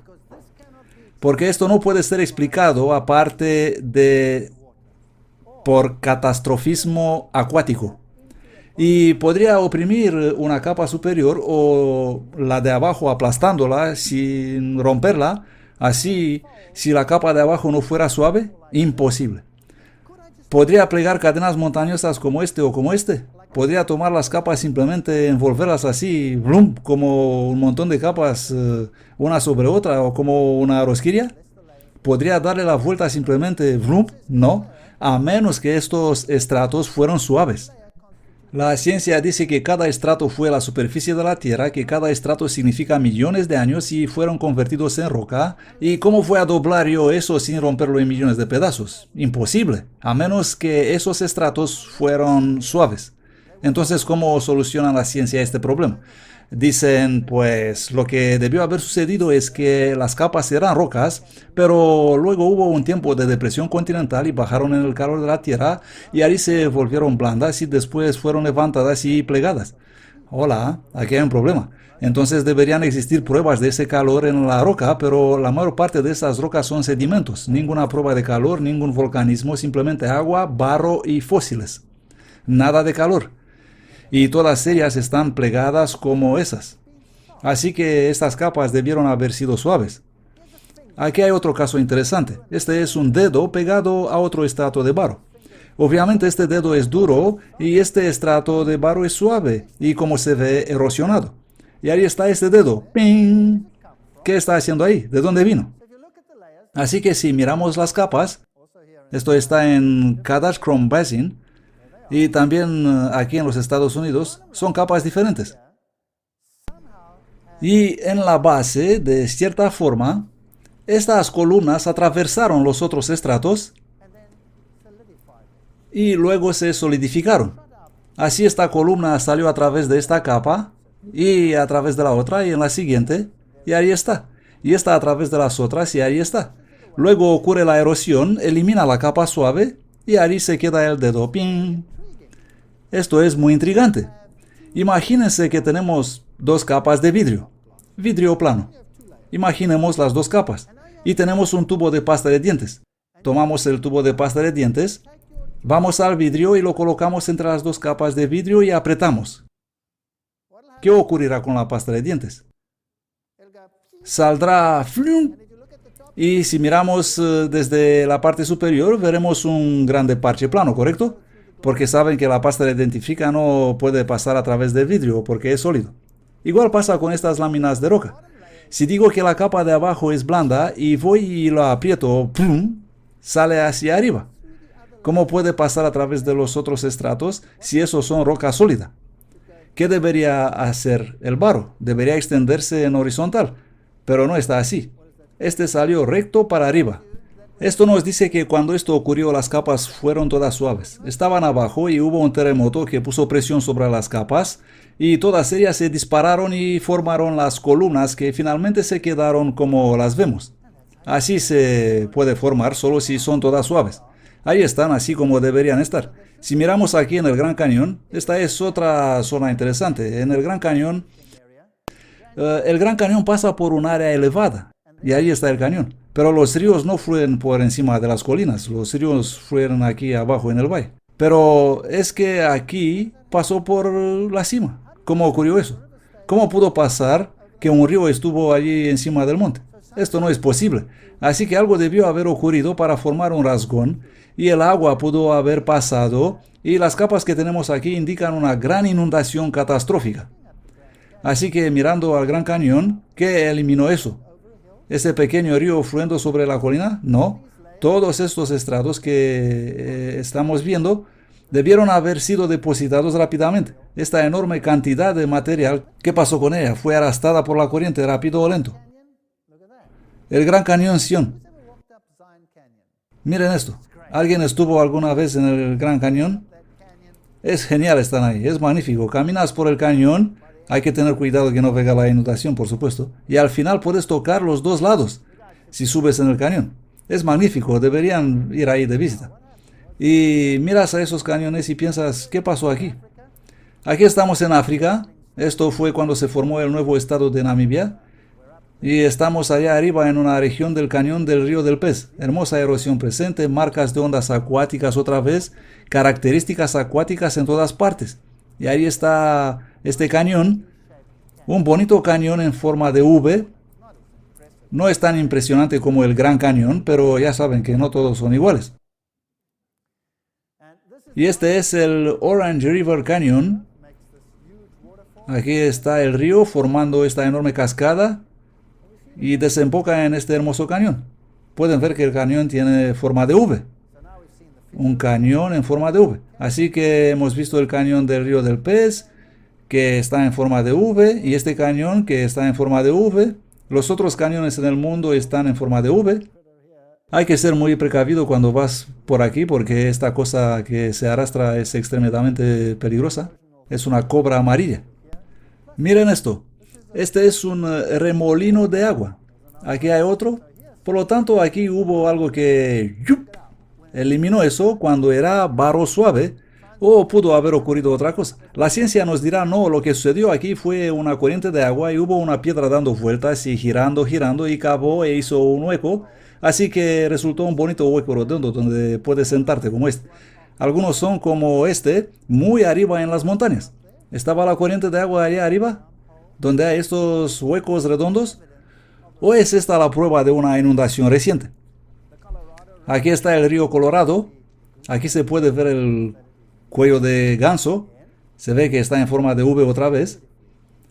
Porque esto no puede ser explicado aparte de por catastrofismo acuático. Y podría oprimir una capa superior o la de abajo aplastándola sin romperla. Así, si la capa de abajo no fuera suave, imposible. ¿Podría plegar cadenas montañosas como este o como este? ¿Podría tomar las capas y simplemente envolverlas así, blum, como un montón de capas, una sobre otra, o como una rosquilla? ¿Podría darle la vuelta simplemente, blum? No, a menos que estos estratos fueran suaves. La ciencia dice que cada estrato fue la superficie de la Tierra, que cada estrato significa millones de años y fueron convertidos en roca. ¿Y cómo fue a doblar yo eso sin romperlo en millones de pedazos? Imposible, a menos que esos estratos fueron suaves. Entonces, ¿cómo soluciona la ciencia este problema? Dicen, pues lo que debió haber sucedido es que las capas eran rocas, pero luego hubo un tiempo de depresión continental y bajaron en el calor de la Tierra y ahí se volvieron blandas y después fueron levantadas y plegadas. Hola, aquí hay un problema. Entonces deberían existir pruebas de ese calor en la roca, pero la mayor parte de esas rocas son sedimentos. Ninguna prueba de calor, ningún volcanismo, simplemente agua, barro y fósiles. Nada de calor. Y todas ellas están plegadas como esas. Así que estas capas debieron haber sido suaves. Aquí hay otro caso interesante. Este es un dedo pegado a otro estrato de barro. Obviamente este dedo es duro y este estrato de barro es suave y como se ve erosionado. Y ahí está este dedo. ¡Ping! ¿Qué está haciendo ahí? ¿De dónde vino? Así que si miramos las capas, esto está en Kadashtrom Basin, y también aquí en los Estados Unidos, son capas diferentes. Y en la base, de cierta forma, estas columnas atravesaron los otros estratos y luego se solidificaron. Así esta columna salió a través de esta capa y a través de la otra y en la siguiente, y ahí está. Y esta a través de las otras y ahí está. Luego ocurre la erosión, elimina la capa suave y ahí se queda el dedo. ¡Ping! Esto es muy intrigante. Imagínense que tenemos dos capas de vidrio plano. Imaginemos las dos capas y tenemos un tubo de pasta de dientes. Tomamos el tubo de pasta de dientes, vamos al vidrio y lo colocamos entre las dos capas de vidrio y apretamos. ¿Qué ocurrirá con la pasta de dientes? Saldrá ¡flum! Y si miramos desde la parte superior veremos un grande parche plano, ¿correcto? Porque saben que la pasta de dentífrica no puede pasar a través del vidrio porque es sólido. Igual pasa con estas láminas de roca. Si digo que la capa de abajo es blanda y voy y la aprieto, ¡pum!, sale hacia arriba. ¿Cómo puede pasar a través de los otros estratos si esos son roca sólida? ¿Qué debería hacer el barro? Debería extenderse en horizontal, pero no está así. Este salió recto para arriba. Esto nos dice que cuando esto ocurrió las capas fueron todas suaves. Estaban abajo y hubo un terremoto que puso presión sobre las capas y todas ellas se dispararon y formaron las columnas que finalmente se quedaron como las vemos. Así se puede formar solo si son todas suaves. Ahí están así como deberían estar. Si miramos aquí en el Gran Cañón, esta es otra zona interesante. En el Gran Cañón pasa por un área elevada y ahí está el cañón. Pero los ríos no fluyen por encima de las colinas, los ríos fluyen aquí abajo en el valle. Pero es que aquí pasó por la cima. ¿Cómo ocurrió eso? ¿Cómo pudo pasar que un río estuvo allí encima del monte? Esto no es posible. Así que algo debió haber ocurrido para formar un rasgón y el agua pudo haber pasado y las capas que tenemos aquí indican una gran inundación catastrófica. Así que mirando al Gran Cañón, ¿qué eliminó eso? ¿Ese pequeño río fluyendo sobre la colina? No. Todos estos estratos que estamos viendo debieron haber sido depositados rápidamente. Esta enorme cantidad de material, ¿qué pasó con ella? Fue arrastrada por la corriente, rápido o lento. El Gran Cañón Sion. Miren esto. ¿Alguien estuvo alguna vez en el Gran Cañón? Es genial estar ahí, es magnífico. Caminas por el cañón. Hay que tener cuidado que no venga la inundación, por supuesto. Y al final puedes tocar los dos lados si subes en el cañón. Es magnífico, deberían ir ahí de visita. Y miras a esos cañones y piensas, ¿qué pasó aquí? Aquí estamos en África. Esto fue cuando se formó el nuevo estado de Namibia. Y estamos allá arriba en una región del cañón del Río del Pez. Hermosa erosión presente, marcas de ondas acuáticas otra vez, características acuáticas en todas partes. Y ahí está este cañón, un bonito cañón en forma de V. No es tan impresionante como el Gran Cañón, pero ya saben que no todos son iguales. Y este es el Orange River Canyon. Aquí está el río formando esta enorme cascada y desemboca en este hermoso cañón. Pueden ver que el cañón tiene forma de V. Un cañón en forma de V. Así que hemos visto el cañón del Río del Pez, que está en forma de V, y este cañón que está en forma de V. Los otros cañones en el mundo están en forma de V. Hay que ser muy precavido cuando vas por aquí porque esta cosa que se arrastra es extremadamente peligrosa. Es una cobra amarilla. Miren esto. Este es un remolino de agua. Aquí hay otro. Por lo tanto, aquí hubo algo que eliminó eso cuando era barro suave. O pudo haber ocurrido otra cosa. La ciencia nos dirá, no, lo que sucedió aquí fue una corriente de agua y hubo una piedra dando vueltas y girando y cavó e hizo un hueco. Así que resultó un bonito hueco redondo donde puedes sentarte como este. Algunos son como este, muy arriba en las montañas. ¿Estaba la corriente de agua allá arriba, donde hay estos huecos redondos? ¿O es esta la prueba de una inundación reciente? Aquí está el río Colorado. Aquí se puede ver el cuello de ganso. Se ve que está en forma de V otra vez.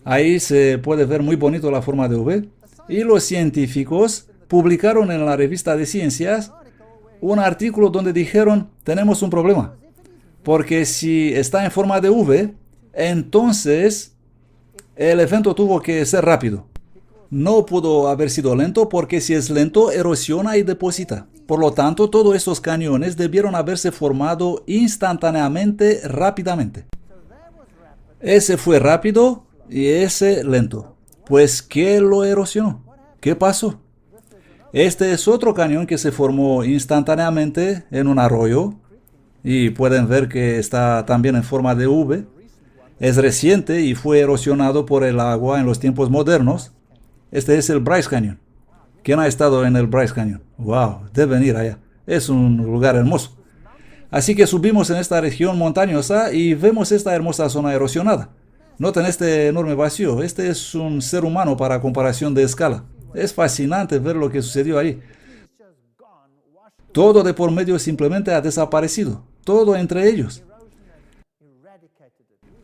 Ahí se puede ver muy bonito la forma de V. Y los científicos publicaron en la revista de ciencias un artículo donde dijeron, tenemos un problema. Porque si está en forma de V, entonces el evento tuvo que ser rápido. No pudo haber sido lento porque si es lento, erosiona y deposita. Por lo tanto, todos estos cañones debieron haberse formado instantáneamente, rápidamente. Ese fue rápido y ese lento. Pues, ¿qué lo erosionó? ¿Qué pasó? Este es otro cañón que se formó instantáneamente en un arroyo. Y pueden ver que está también en forma de V. Es reciente y fue erosionado por el agua en los tiempos modernos. Este es el Bryce Canyon. ¿Quién ha estado en el Bryce Canyon? ¡Wow! Deben ir allá. Es un lugar hermoso. Así que subimos en esta región montañosa y vemos esta hermosa zona erosionada. Noten este enorme vacío. Este es un ser humano para comparación de escala. Es fascinante ver lo que sucedió ahí. Todo de por medio simplemente ha desaparecido. Todo entre ellos.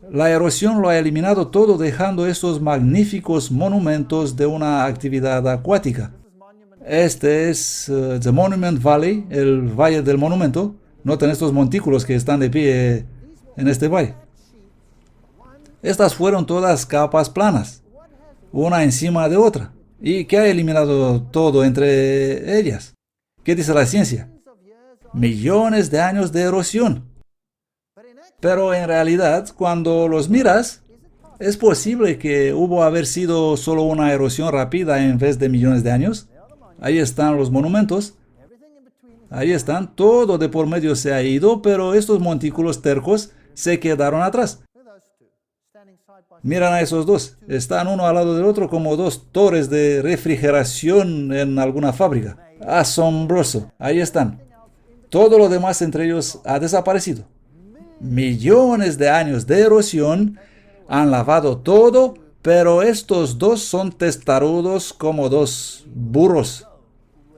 La erosión lo ha eliminado todo, dejando estos magníficos monumentos de una actividad acuática. Este es The Monument Valley, el Valle del Monumento. Noten estos montículos que están de pie en este valle. Estas fueron todas capas planas, una encima de otra. ¿Y qué ha eliminado todo entre ellas? ¿Qué dice la ciencia? Millones de años de erosión. Pero en realidad, cuando los miras, es posible que hubo haber sido solo una erosión rápida en vez de millones de años. Ahí están los monumentos. Ahí están. Todo de por medio se ha ido, pero estos montículos tercos se quedaron atrás. Miran a esos dos. Están uno al lado del otro como dos torres de refrigeración en alguna fábrica. Asombroso. Ahí están. Todo lo demás entre ellos ha desaparecido. Millones de años de erosión han lavado todo, pero estos dos son testarudos como dos burros.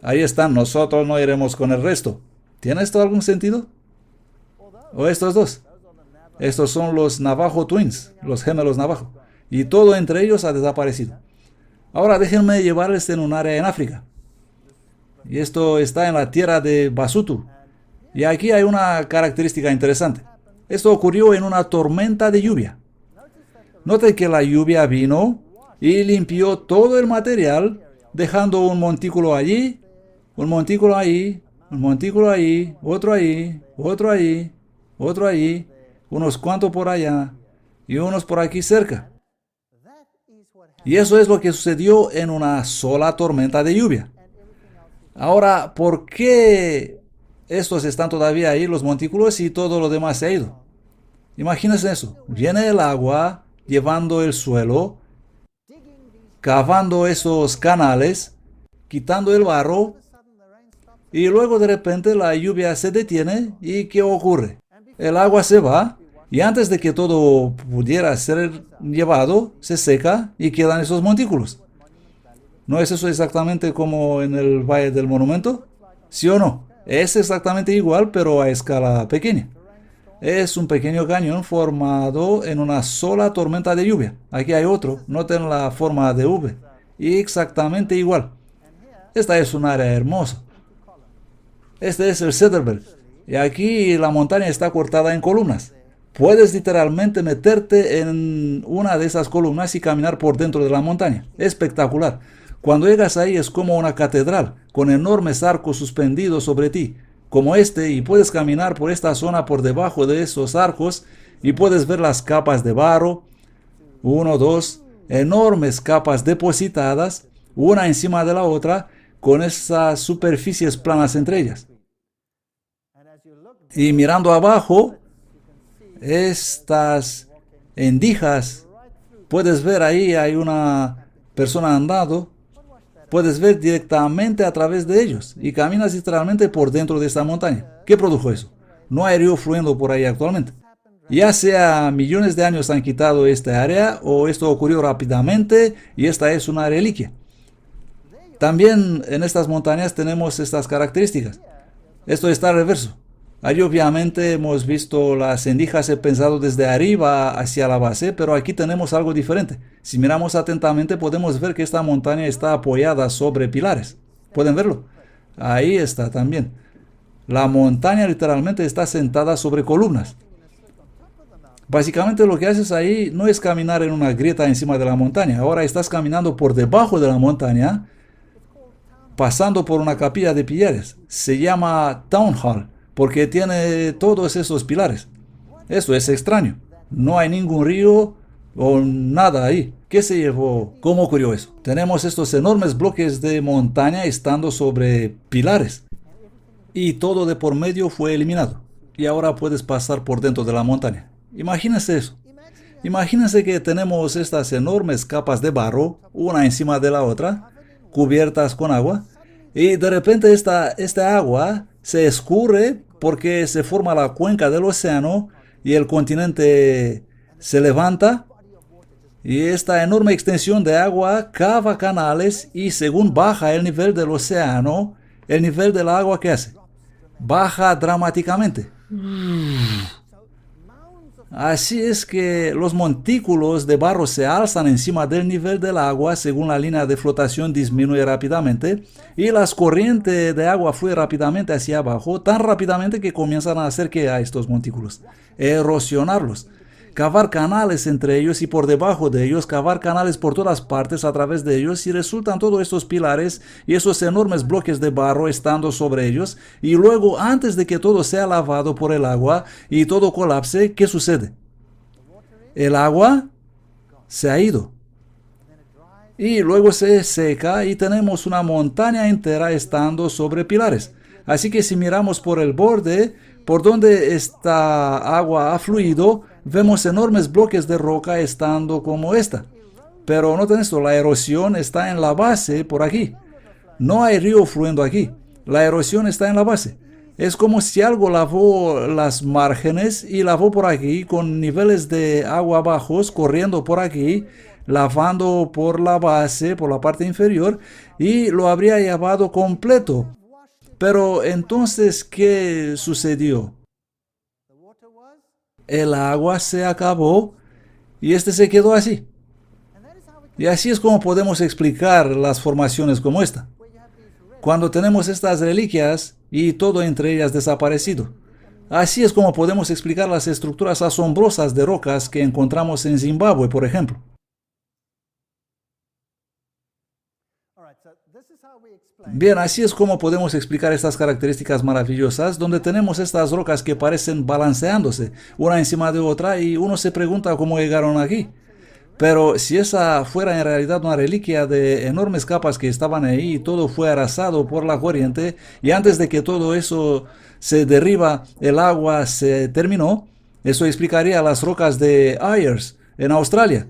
Ahí están, nosotros no iremos con el resto. ¿Tiene esto algún sentido? ¿O estos dos? Estos son los Navajo Twins, los gemelos Navajo. Y todo entre ellos ha desaparecido. Ahora déjenme llevarles en un área en África. Y esto está en la tierra de Basutu. Y aquí hay una característica interesante. Esto ocurrió en una tormenta de lluvia. Note que la lluvia vino y limpió todo el material, dejando un montículo allí, un montículo ahí, un montículo ahí, otro ahí, otro ahí, otro ahí, unos cuantos por allá y unos por aquí cerca. Y eso es lo que sucedió en una sola tormenta de lluvia. Ahora, ¿por qué estos están todavía ahí, los montículos, y todo lo demás se ha ido? Imagínense eso. Viene el agua llevando el suelo cavando esos canales, quitando el barro, y luego de repente la lluvia se detiene y ¿qué ocurre? El agua se va y antes de que todo pudiera ser llevado, se seca y quedan esos montículos. ¿No es eso exactamente como en el Valle del Monumento? ¿Sí o no? Es exactamente igual, pero a escala pequeña. Es un pequeño cañón formado en una sola tormenta de lluvia. Aquí hay otro, noten la forma de V. Y exactamente igual. Esta es un área hermosa. Este es el Cederberg. Y aquí la montaña está cortada en columnas. Puedes literalmente meterte en una de esas columnas y caminar por dentro de la montaña. Espectacular. Cuando llegas ahí es como una catedral, con enormes arcos suspendidos sobre ti, como este, y puedes caminar por esta zona por debajo de esos arcos y puedes ver las capas de barro, dos, enormes capas depositadas, una encima de la otra, con esas superficies planas entre ellas. Y mirando abajo, estas endijas, puedes ver ahí hay una persona andando, puedes ver directamente a través de ellos y caminas literalmente por dentro de esta montaña. ¿Qué produjo eso? No hay río fluyendo por ahí actualmente. Ya sea millones de años han quitado esta área o esto ocurrió rápidamente y esta es una reliquia. También en estas montañas tenemos estas características. Esto está al reverso. Ahí obviamente hemos visto las endijas, he pensado desde arriba hacia la base, pero aquí tenemos algo diferente. Si miramos atentamente podemos ver que esta montaña está apoyada sobre pilares. ¿Pueden verlo? Ahí está también. La montaña literalmente está sentada sobre columnas. Básicamente lo que haces ahí no es caminar en una grieta encima de la montaña. Ahora estás caminando por debajo de la montaña, pasando por una capilla de pilares. Se llama Town Hall, porque tiene todos esos pilares. Eso es extraño. No hay ningún río o nada ahí. ¿Qué se llevó? ¿Cómo ocurrió eso? Tenemos estos enormes bloques de montaña estando sobre pilares. Y todo de por medio fue eliminado. Y ahora puedes pasar por dentro de la montaña. Imagínense eso. Imagínense que tenemos estas enormes capas de barro, una encima de la otra, cubiertas con agua. Y de repente esta agua se escurre porque se forma la cuenca del océano y el continente se levanta y esta enorme extensión de agua cava canales y según baja el nivel del océano, el nivel del agua ¿qué hace? Baja dramáticamente. Así es que los montículos de barro se alzan encima del nivel del agua según la línea de flotación disminuye rápidamente y las corrientes de agua fluyen rápidamente hacia abajo, tan rápidamente que comienzan a hacer que a estos montículos erosionarlos, cavar canales entre ellos y por debajo de ellos, cavar canales por todas partes a través de ellos y resultan todos estos pilares y esos enormes bloques de barro estando sobre ellos y luego antes de que todo sea lavado por el agua y todo colapse, ¿qué sucede? El agua se ha ido y luego se seca y tenemos una montaña entera estando sobre pilares. Así que si miramos por el borde, por donde esta agua ha fluido, vemos enormes bloques de roca estando como esta. Pero noten esto, la erosión está en la base por aquí. No hay río fluyendo aquí. La erosión está en la base. Es como si algo lavó las márgenes y lavó por aquí con niveles de agua bajos corriendo por aquí, lavando por la base, por la parte inferior, y lo habría llevado completo. Pero entonces, ¿qué sucedió? El agua se acabó y este se quedó así. Y así es como podemos explicar las formaciones como esta. Cuando tenemos estas reliquias y todo entre ellas desaparecido. Así es como podemos explicar las estructuras asombrosas de rocas que encontramos en Zimbabue, por ejemplo. Bien, así es como podemos explicar estas características maravillosas, donde tenemos estas rocas que parecen balanceándose, una encima de otra, y uno se pregunta cómo llegaron aquí. Pero si esa fuera en realidad una reliquia de enormes capas que estaban ahí y todo fue arrasado por la corriente, y antes de que todo eso se derriba, el agua se terminó, eso explicaría las rocas de Ayers en Australia.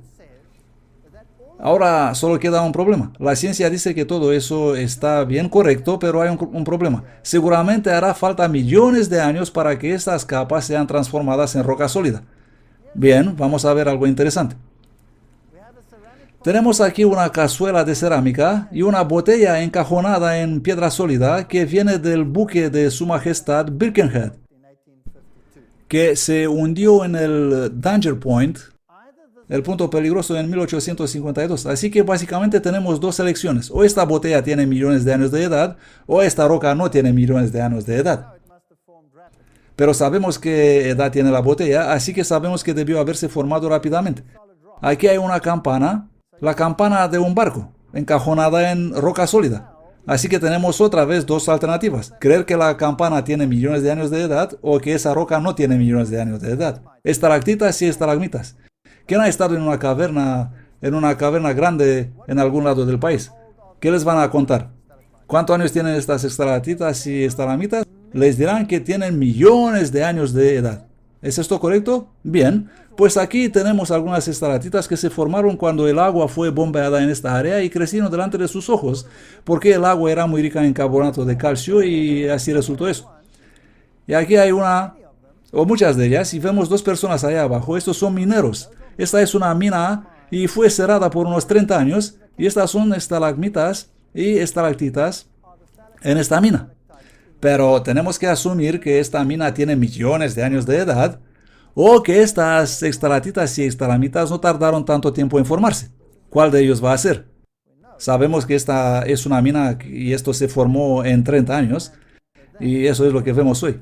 Ahora solo queda un problema. La ciencia dice que todo eso está bien correcto, pero hay un problema. Seguramente hará falta millones de años para que estas capas sean transformadas en roca sólida. Bien, vamos a ver algo interesante. Tenemos aquí una cazuela de cerámica y una botella encajonada en piedra sólida que viene del buque de Su Majestad Birkenhead, que se hundió en el Danger Point, el punto peligroso, en 1852. Así que básicamente tenemos dos elecciones. O esta botella tiene millones de años de edad, o esta roca no tiene millones de años de edad. Pero sabemos qué edad tiene la botella, así que sabemos que debió haberse formado rápidamente. Aquí hay una campana, la campana de un barco, encajonada en roca sólida. Así que tenemos otra vez dos alternativas. Creer que la campana tiene millones de años de edad o que esa roca no tiene millones de años de edad. Estalactitas y estalagmitas. ¿Quién ha estado en una caverna grande en algún lado del país? ¿Qué les van a contar? ¿Cuántos años tienen estas estalactitas y estalagmitas? Les dirán que tienen millones de años de edad. ¿Es esto correcto? Bien, pues aquí tenemos algunas estalactitas que se formaron cuando el agua fue bombeada en esta área y crecieron delante de sus ojos, porque el agua era muy rica en carbonato de calcio y así resultó eso. Y aquí hay una, o muchas de ellas, y vemos dos personas allá abajo. Estos son mineros. Esta es una mina y fue cerrada por unos 30 años, y estas son estalagmitas y estalactitas en esta mina. Pero tenemos que asumir que esta mina tiene millones de años de edad, o que estas estalactitas y estalagmitas no tardaron tanto tiempo en formarse. ¿Cuál de ellos va a ser? Sabemos que esta es una mina y esto se formó en 30 años, y eso es lo que vemos hoy.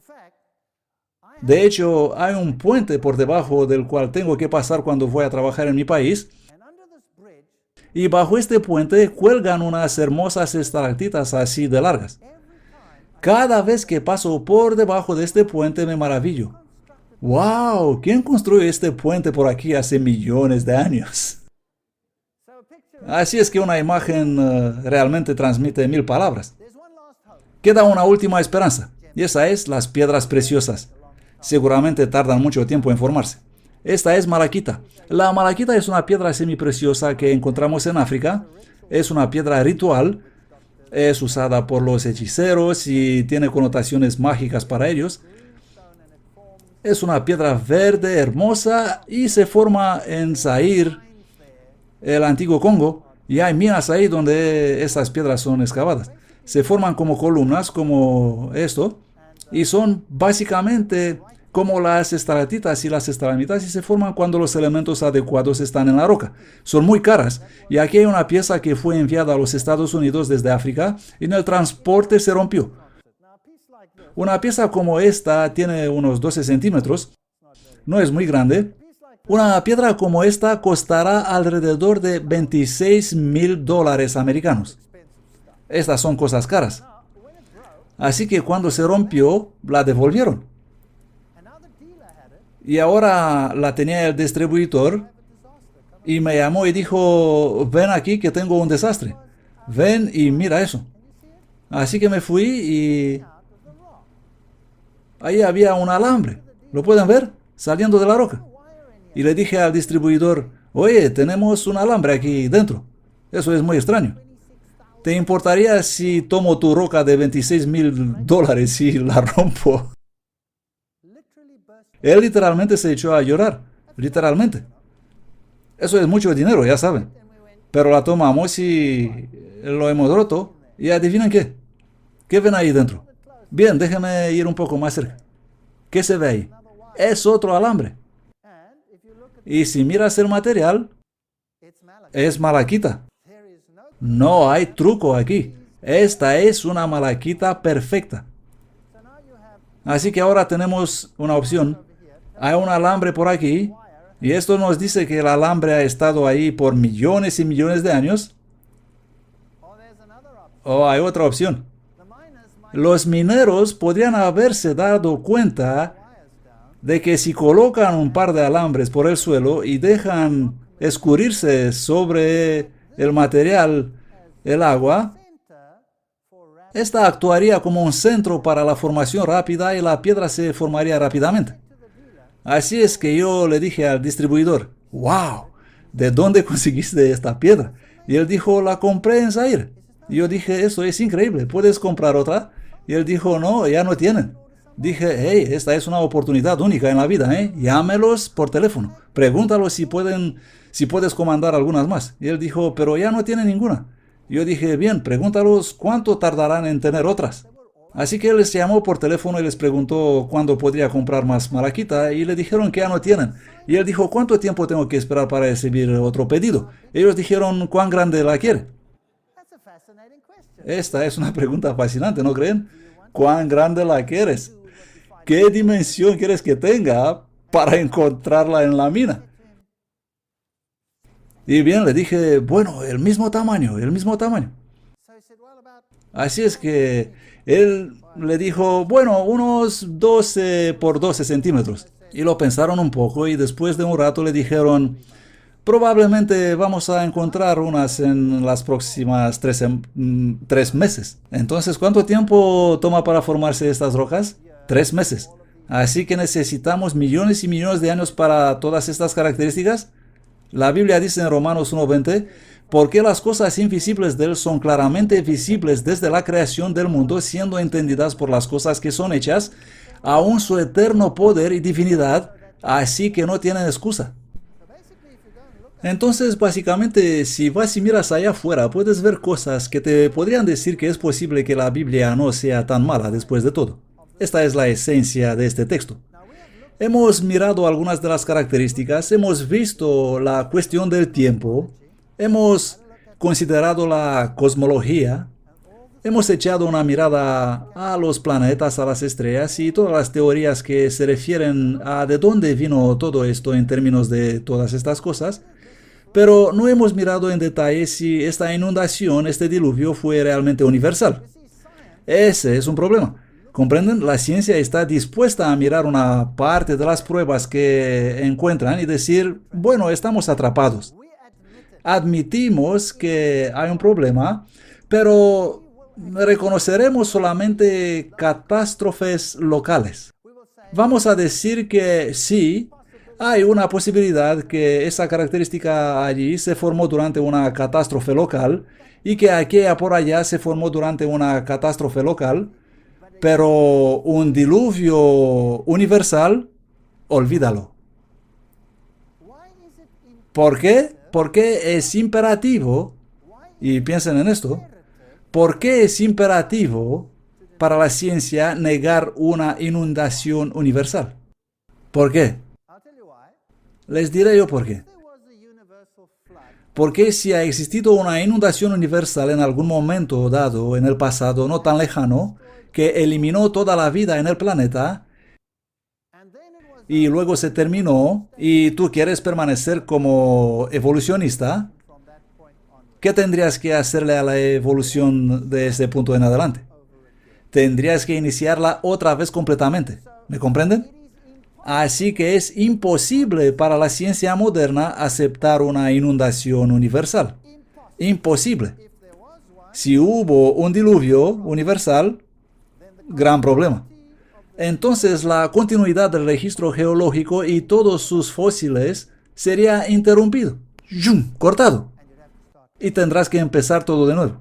De hecho, hay un puente por debajo del cual tengo que pasar cuando voy a trabajar en mi país, y bajo este puente cuelgan unas hermosas estalactitas así de largas. Cada vez que paso por debajo de este puente me maravillo. ¡Wow! ¿Quién construyó este puente por aquí hace millones de años? Así es que una imagen realmente transmite 1000 palabras. Queda una última esperanza, y esa es las piedras preciosas. Seguramente tardan mucho tiempo en formarse. Esta es malaquita. La malaquita es una piedra semipreciosa que encontramos en África. Es una piedra ritual. Es usada por los hechiceros y tiene connotaciones mágicas para ellos. Es una piedra verde hermosa y se forma en Zaire, el antiguo Congo, y hay minas ahí donde estas piedras son excavadas. Se forman como columnas, como esto, y son básicamente como las estalactitas y las estalagmitas, y se forman cuando los elementos adecuados están en la roca. Son muy caras, y aquí hay una pieza que fue enviada a los Estados Unidos desde África, y en el transporte se rompió. Una pieza como esta tiene unos 12 centímetros, no es muy grande. Una piedra como esta costará alrededor de $26,000 americanos. Estas son cosas caras. Así que cuando se rompió, la devolvieron. Y ahora la tenía el distribuidor y me llamó y dijo, ven aquí que tengo un desastre. Ven y mira eso. Así que me fui y ahí había un alambre. ¿Lo pueden ver? Saliendo de la roca. Y le dije al distribuidor, oye, tenemos un alambre aquí dentro. Eso es muy extraño. ¿Te importaría si tomo tu roca de $26,000 y la rompo? Él literalmente se echó a llorar, literalmente. Eso es mucho dinero, ya saben. Pero la tomamos y lo hemos roto. ¿Y adivinen qué? ¿Qué ven ahí dentro? Bien, déjenme ir un poco más cerca. ¿Qué se ve ahí? Es otro alambre. Y si miras el material, es malaquita. No hay truco aquí. Esta es una malaquita perfecta. Así que ahora tenemos una opción. Hay un alambre por aquí, y esto nos dice que el alambre ha estado ahí por millones y millones de años. O hay otra opción. Los mineros podrían haberse dado cuenta de que si colocan un par de alambres por el suelo y dejan escurrirse sobre el material, el agua, esta actuaría como un centro para la formación rápida y la piedra se formaría rápidamente. Así es que yo le dije al distribuidor, ¡wow! ¿de dónde conseguiste esta piedra? Y él dijo, la compré en Zaire. Y yo dije, eso es increíble, ¿puedes comprar otra? Y él dijo, no, ya no tienen. Dije, hey, esta es una oportunidad única en la vida, ¿eh? Llámelos por teléfono, pregúntalos si puedes comandar algunas más. Y él dijo, pero ya no tienen ninguna. Yo dije, bien, pregúntalos cuánto tardarán en tener otras. Así que él les llamó por teléfono y les preguntó cuándo podría comprar más malaquita y le dijeron que ya no tienen. Y él dijo, ¿cuánto tiempo tengo que esperar para recibir otro pedido? Ellos dijeron, ¿cuán grande la quiere? Esta es una pregunta fascinante, ¿no creen? ¿Cuán grande la quieres? ¿Qué dimensión quieres que tenga para encontrarla en la mina? Y bien, le dije, bueno, el mismo tamaño, el mismo tamaño. Así es que él le dijo, bueno, unos 12 por 12 centímetros. Y lo pensaron un poco y después de un rato le dijeron, probablemente vamos a encontrar unas en las próximas 3 meses. Entonces, ¿cuánto tiempo toma para formarse estas rocas? 3 meses. Así que necesitamos millones y millones de años para todas estas características. La Biblia dice en Romanos 1:20, porque las cosas invisibles de Él son claramente visibles desde la creación del mundo, siendo entendidas por las cosas que son hechas, aun su eterno poder y divinidad, así que no tienen excusa. Entonces, básicamente, si vas y miras allá afuera, puedes ver cosas que te podrían decir que es posible que la Biblia no sea tan mala después de todo. Esta es la esencia de este texto. Hemos mirado algunas de las características, hemos visto la cuestión del tiempo, hemos considerado la cosmología, hemos echado una mirada a los planetas, a las estrellas y todas las teorías que se refieren a de dónde vino todo esto en términos de todas estas cosas, pero no hemos mirado en detalle si esta inundación, este diluvio, fue realmente universal. Ese es un problema. ¿Comprenden? La ciencia está dispuesta a mirar una parte de las pruebas que encuentran y decir, bueno, estamos atrapados. Admitimos que hay un problema, pero reconoceremos solamente catástrofes locales. Vamos a decir que sí, hay una posibilidad que esa característica allí se formó durante una catástrofe local y que aquella por allá se formó durante una catástrofe local, pero un diluvio universal, olvídalo. ¿Por qué? Porque es imperativo, y piensen en esto, ¿por qué es imperativo para la ciencia negar una inundación universal? ¿Por qué? Les diré yo por qué. Porque si ha existido una inundación universal en algún momento dado en el pasado no tan lejano, que eliminó toda la vida en el planeta, y luego se terminó, y tú quieres permanecer como evolucionista, ¿qué tendrías que hacerle a la evolución de ese punto en adelante? Tendrías que iniciarla otra vez completamente. ¿Me comprenden? Así que es imposible para la ciencia moderna aceptar una inundación universal. Imposible. Si hubo un diluvio universal, gran problema. Entonces la continuidad del registro geológico y todos sus fósiles sería interrumpido, ¡yum!, cortado. Y tendrás que empezar todo de nuevo.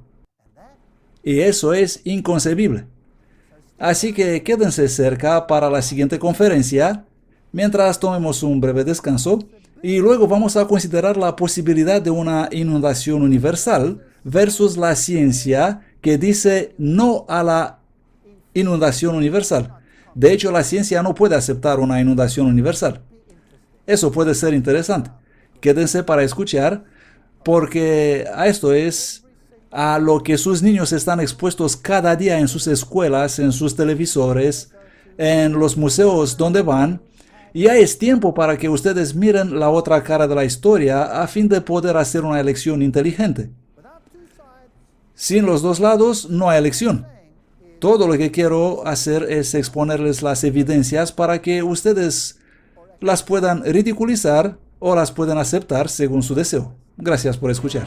Y eso es inconcebible. Así que quédense cerca para la siguiente conferencia, mientras tomemos un breve descanso, y luego vamos a considerar la posibilidad de una inundación universal versus la ciencia que dice no a la inundación universal. De hecho, la ciencia no puede aceptar una inundación universal. Eso puede ser interesante. Quédense para escuchar, porque a esto es a lo que sus niños están expuestos cada día en sus escuelas, en sus televisores, en los museos donde van. Y ya es tiempo para que ustedes miren la otra cara de la historia a fin de poder hacer una elección inteligente. Sin los dos lados no hay elección. Todo lo que quiero hacer es exponerles las evidencias para que ustedes las puedan ridiculizar o las puedan aceptar según su deseo. Gracias por escuchar.